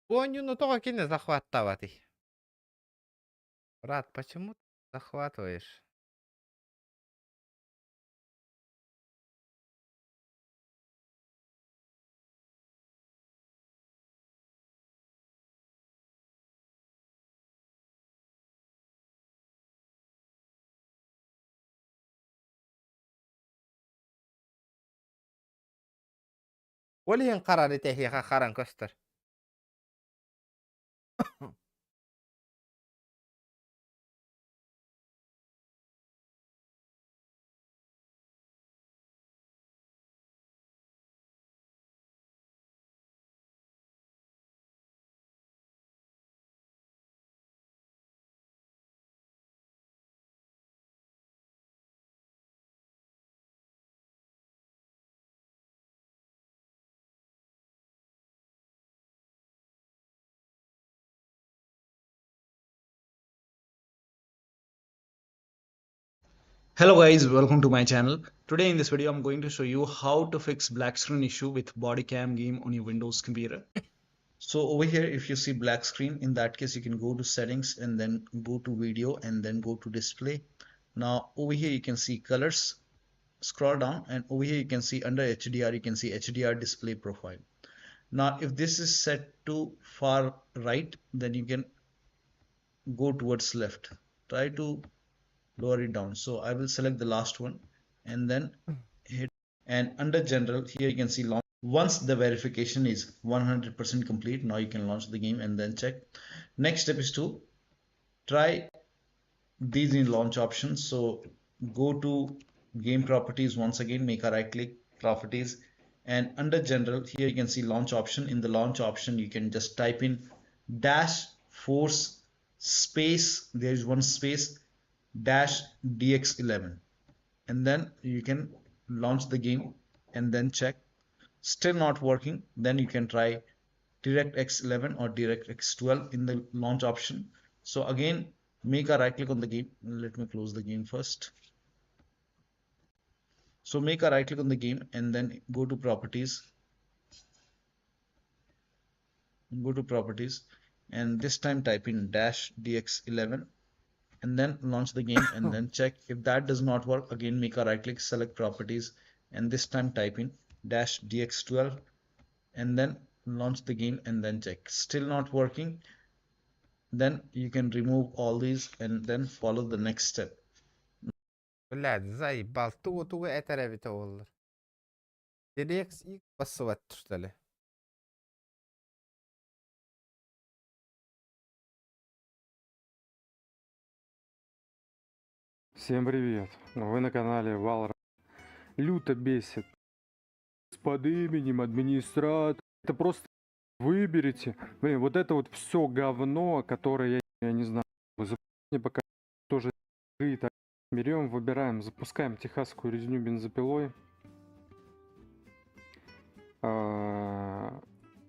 Понял, но только не захватывай. Брат, почему ты захватываешь? ولين قرار تهيئة خارن كستر. Hello guys, welcome to my channel. Today in this video I'm going to show you how to fix black screen issue with Bodycam game on your Windows computer. So over here if you see black screen, in that case you can go to settings and then go to video and then go to display. Now over here you can see colors, scroll down and over here you can see under HDR you can see HDR display profile. Now if this is set to far right, then you can go towards left. Try to lower it down. So I will select the last one and then hit, and under general here you can see launch. Once the verification is 100% complete, now you can launch the game and then check. Next step is to try these in launch options. So go to game properties, once again make a right click, properties, and under general here you can see launch option. In the launch option you can just type in dash force space, there is one space dash dx11 and then you can launch the game and then check. Still not working, then you can try DirectX 11 or DirectX 12 in the launch option. So again make a right click on the game. Let me close the game first. So make a right click on the game and then go to properties, and this time type in dash dx11 and then launch the game and then check. If that does not work, again make a right click, select properties, and this time type in dash dx12 and then launch the game and then check. Still not working, then you can remove all these and then follow the next step. блядь, заебал. Туго это ребята والله. DirectX посылать, что ли? Всем привет. Вы на канале Valorant. Люто бесит. Под именем администратор. Это просто выберите. Блин, вот это вот все говно, которое я не знаю. Вы запомните, пока тоже игры. Берем, выбираем, запускаем техасскую резню бензопилой.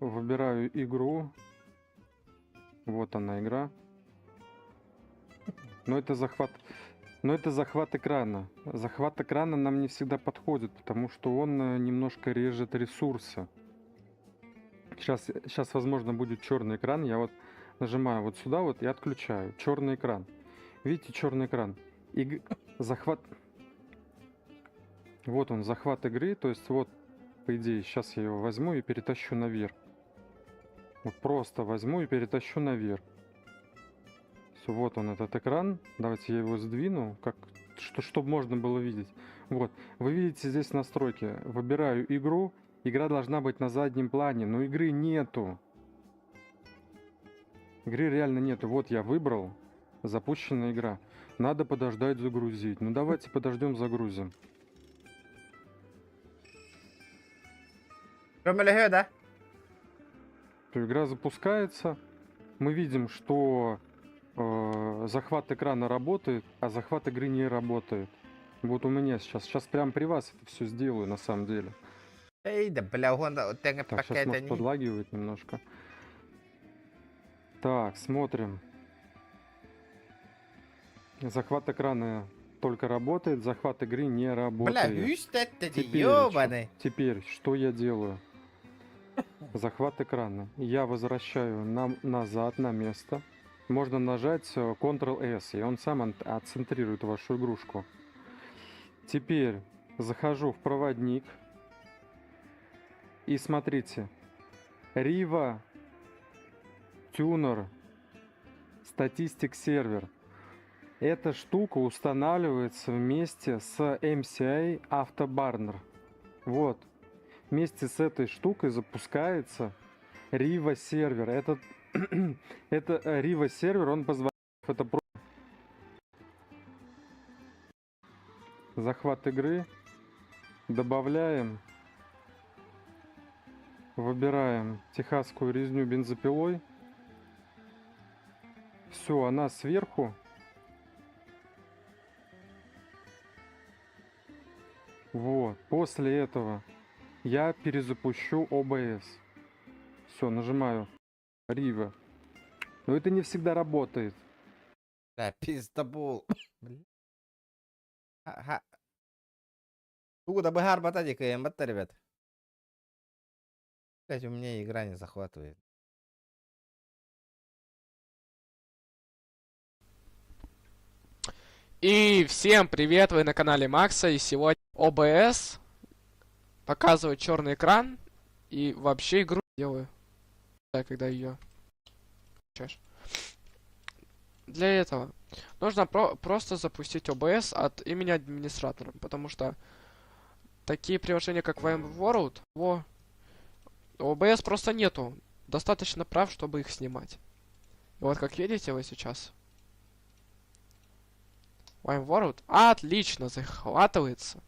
Выбираю игру. Вот она игра. Но это захват экрана. Захват экрана нам не всегда подходит, потому что он немножко режет ресурсы. Сейчас возможно, будет черный экран. Я вот нажимаю вот сюда вот и отключаю. Черный экран. Видите, черный экран. Захват. Вот он, захват игры. То есть вот, по идее, сейчас я его возьму и перетащу наверх. Вот просто возьму и перетащу наверх. Вот он, этот экран. Давайте я его сдвину, чтобы можно было видеть. Вот, вы видите здесь настройки. Выбираю игру. Игра должна быть на заднем плане, но игры нету. Игры реально нету. Вот я выбрал. Запущенная игра. Надо подождать загрузить. Ну давайте подождем, загрузим. да? Игра запускается. Мы видим, что захват экрана работает, а захват игры не работает. Вот у меня сейчас прям при вас это все сделаю на самом деле. Эй, да бля, он Так, сейчас может подлагивает немножко. Так, смотрим. Захват экрана только работает, захват игры не Бля, работает. Теперь, ёбаный. теперь что я делаю? Захват экрана. Я возвращаю назад на место. Можно нажать Ctrl-S, и он сам отцентрирует вашу игрушку. Теперь захожу в проводник. И смотрите. Riva Tuner Statistic Server. Эта штука устанавливается вместе с MCI Afterburner. Вот. Вместе с этой штукой запускается Riva сервер. Это Riva сервер, он позволяет... Это захват игры. Добавляем. Выбираем техасскую резню бензопилой. Все, она сверху. Вот. После этого я перезапущу OBS. Все, нажимаю Riva. Но это не всегда работает. Да, пиздабол. Куда бы гарбата дикая, батта, ребят. Блять, у меня игра не захватывает. И всем привет, вы на канале Макса, и сегодня OBS показывает черный экран, и вообще игру делаю, да, когда ее для этого нужно просто запустить OBS от имени администратора, потому что такие приложения, как VMworld, у OBS просто нету достаточно прав, чтобы их снимать. И вот как видите вы сейчас, VMworld отлично захватывается.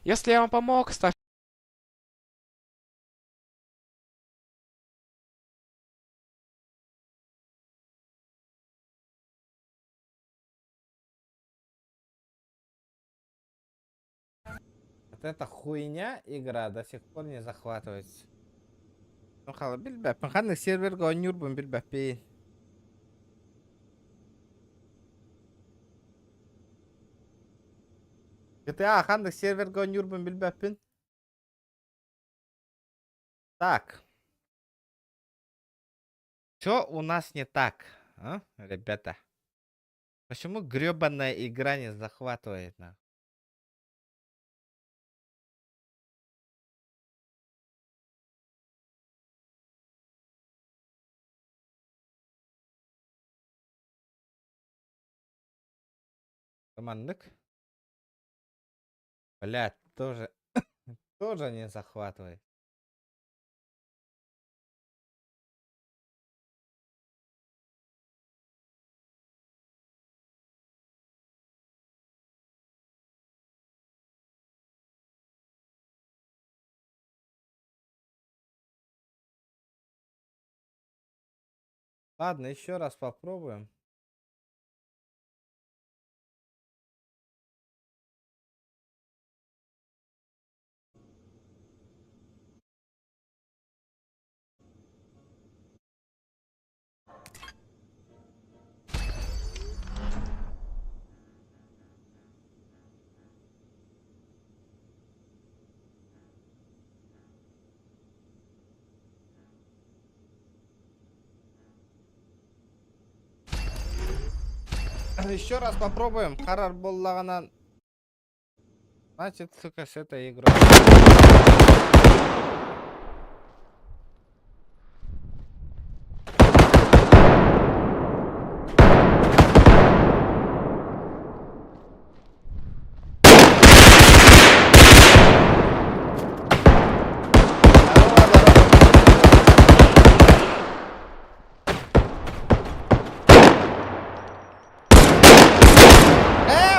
Если я вам помог, ставьте. Вот эта хуйня игра до сих пор не захватывается. Ну хала билбэ. Панханный сервер гонюр бум билбэ пей. GTA ханный сервер гонюр бум билбэ пин. Так. Чё у нас не так, а, ребята? Почему грёбаная игра не захватывает нас? Командник. Блядь, тоже тоже не захватывает. Ладно, еще раз попробуем. Еще раз попробуем. Харар боллаганан. Значит, сука, с этой игрой.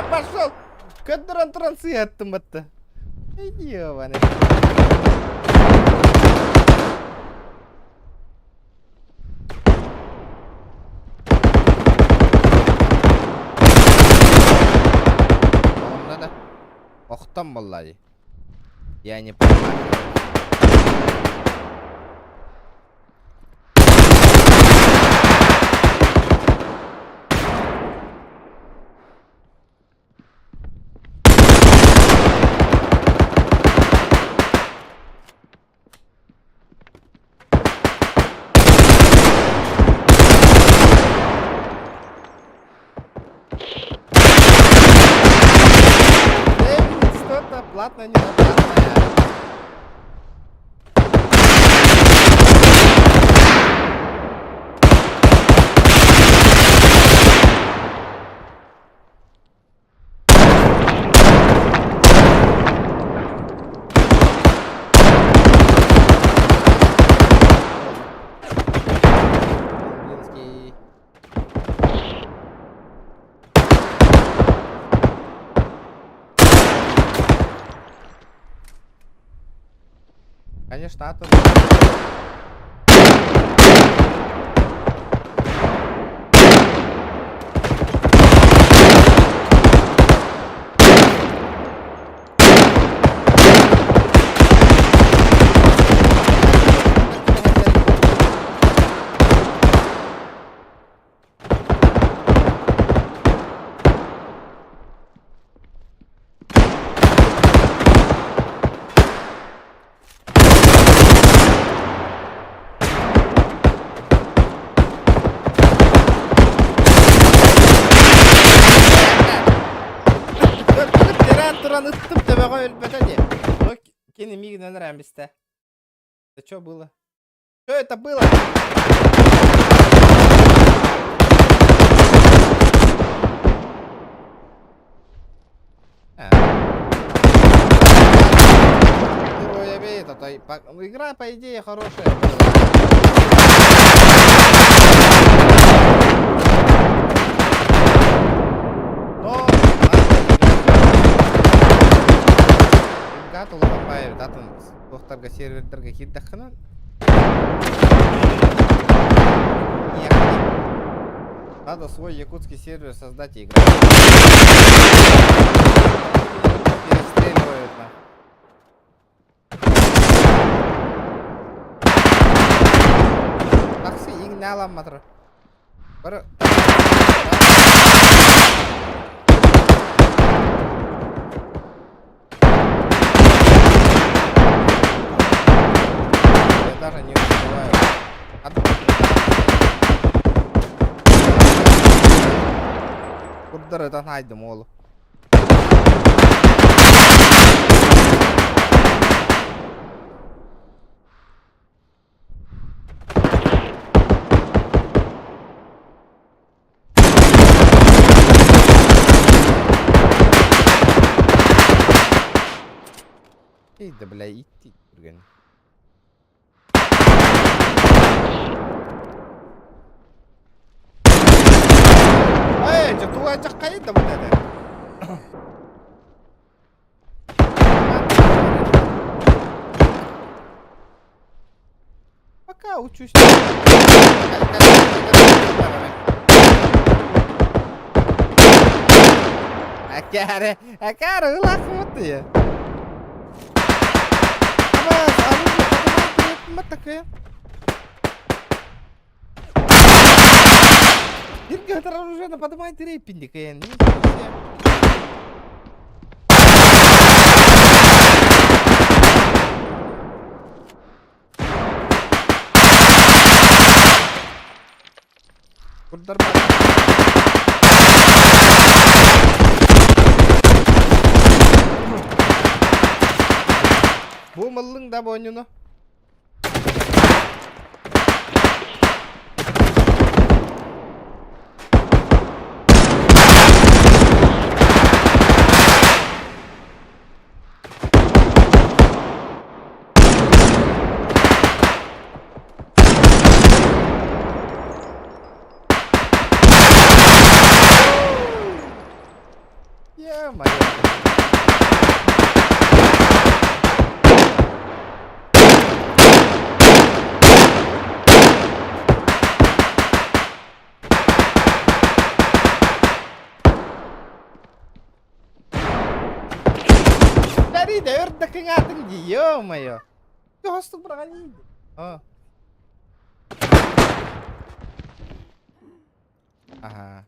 Пошел! Кадран трансы аттыматты. Ёбаный. Надо. Охтам баллади. Я не понимаю. Конечно, недостаточно. Блинский. Конечно, атом. Туран ыттым төбөгө өлбөтө де. Ну, кени мигинен рәмбисте. Это что было? Что это было? Героя бей, это игра, по идее, хорошая. Но Гатул Рамбаев, датын тоқтарға сервертерге кирдаққынан. Надо свой якутский сервер создать и играть. Перестреливают на. Такси игне алам матыр. Бір... Даже не успеваю. Курдар это найду молу. И да бля идти. Tua jakka itu bener. Пока учусь. Акара, лахмуты. Абас, оружие такое. Иргатор оружие поднимает рейпинник, я не знаю. Курдар Bu mılın da boynunu. Ё-моё. Dari da ördek ngatin di, ё-моё. Yo hostu berani. Oh. Ага.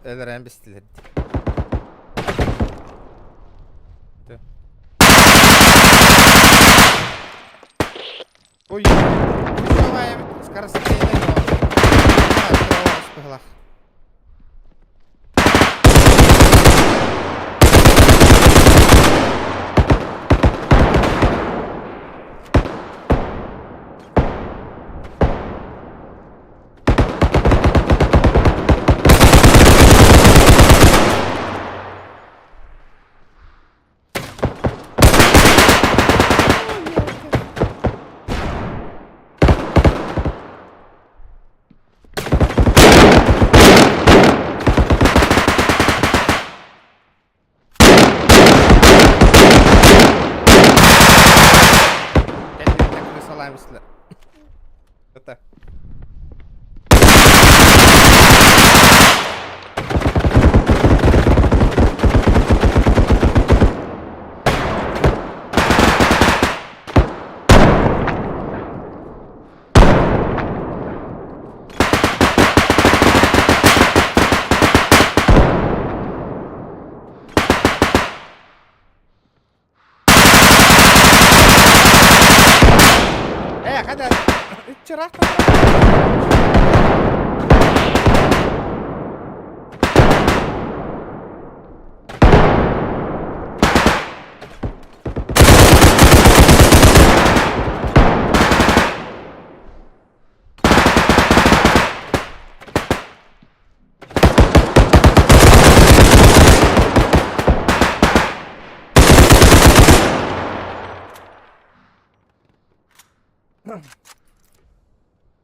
Элерен бестилер. Ой, давай, скоростей не было. Это. Hadi. Çırak.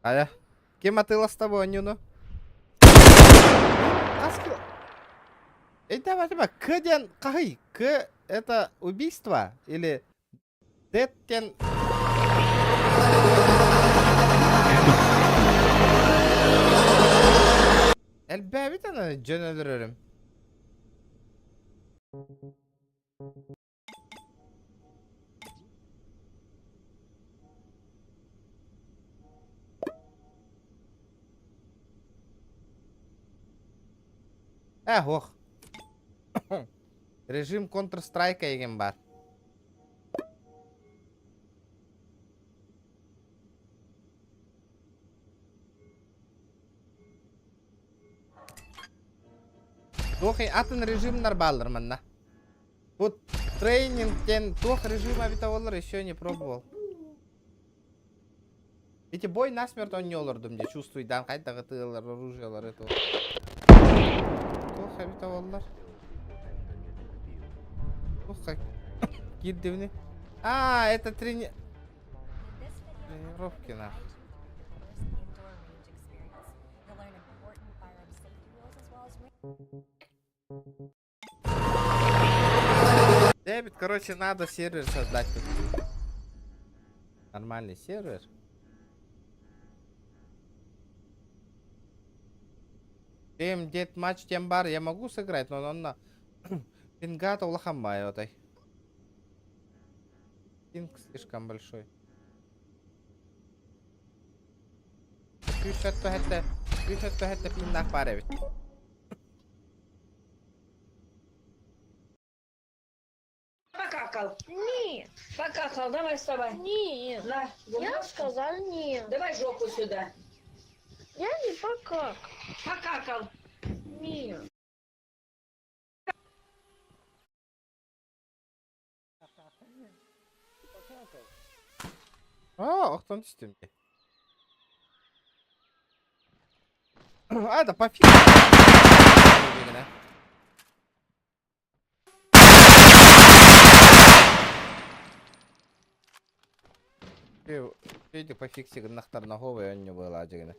Ая. Кем отыла с тобой, Нюну? Давай, К-ден кахы. К это убийство? Или Деттен... Әлбәбит аны жөн өлөрөрүм. Ох. Режим Counter-Strike еген бар. Тохи атын режимнар балдыр мында. Вот тренингтен тох режима битаволар еще не пробовал. Эти бой насмерть он не олырдым де чувствуй дан кайдагы тыылар оружиялар это. Тох битаволар. Тох как киддевни. А, это тренировки нахуй. Дэвид, короче, надо сервер создать тут. Нормальный сервер. Тем дед матч тем бар я могу сыграть, но он на пингата улахамбай вот. Пинг слишком большой. Пишет это пинг паревит. Покакал. Нет. Покакал, давай вставай. Нет. На, я сказал нет. Давай жопу сюда. Я не покакал. Покакал. Нет. Ох, он систем. А, да пофиг. Видите, пофиг сигнахтар на голову, он не был один.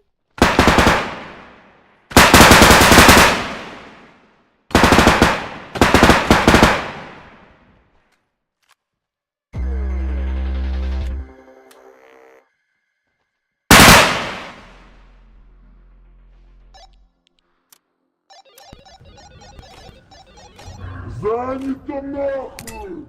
Занято нахуй!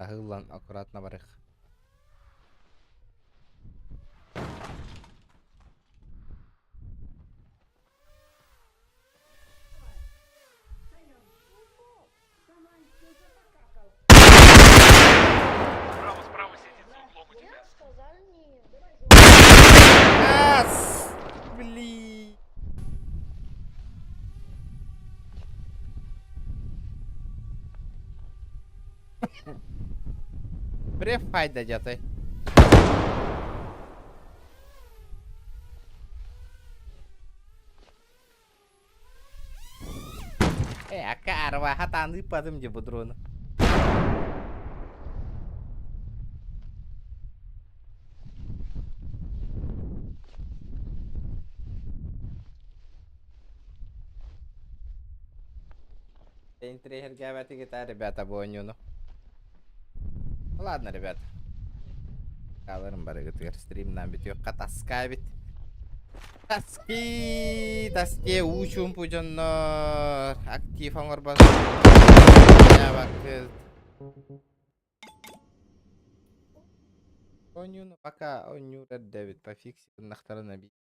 Агыллан аккуратно барых. Я сказал нет. Ас! Блин. Префайт дадет, ай. Карва, хатаны падым де будрона. Трейгер гавати гитар, ребята, боню, ну. Ладно, ребята. Калырым бары гытыр стримнан бит yok таскай бит. Таски учум пужоннор. Актив оңор бас. Я вакыт. Онюну пока оню Red David пофиксит нахтарына бит.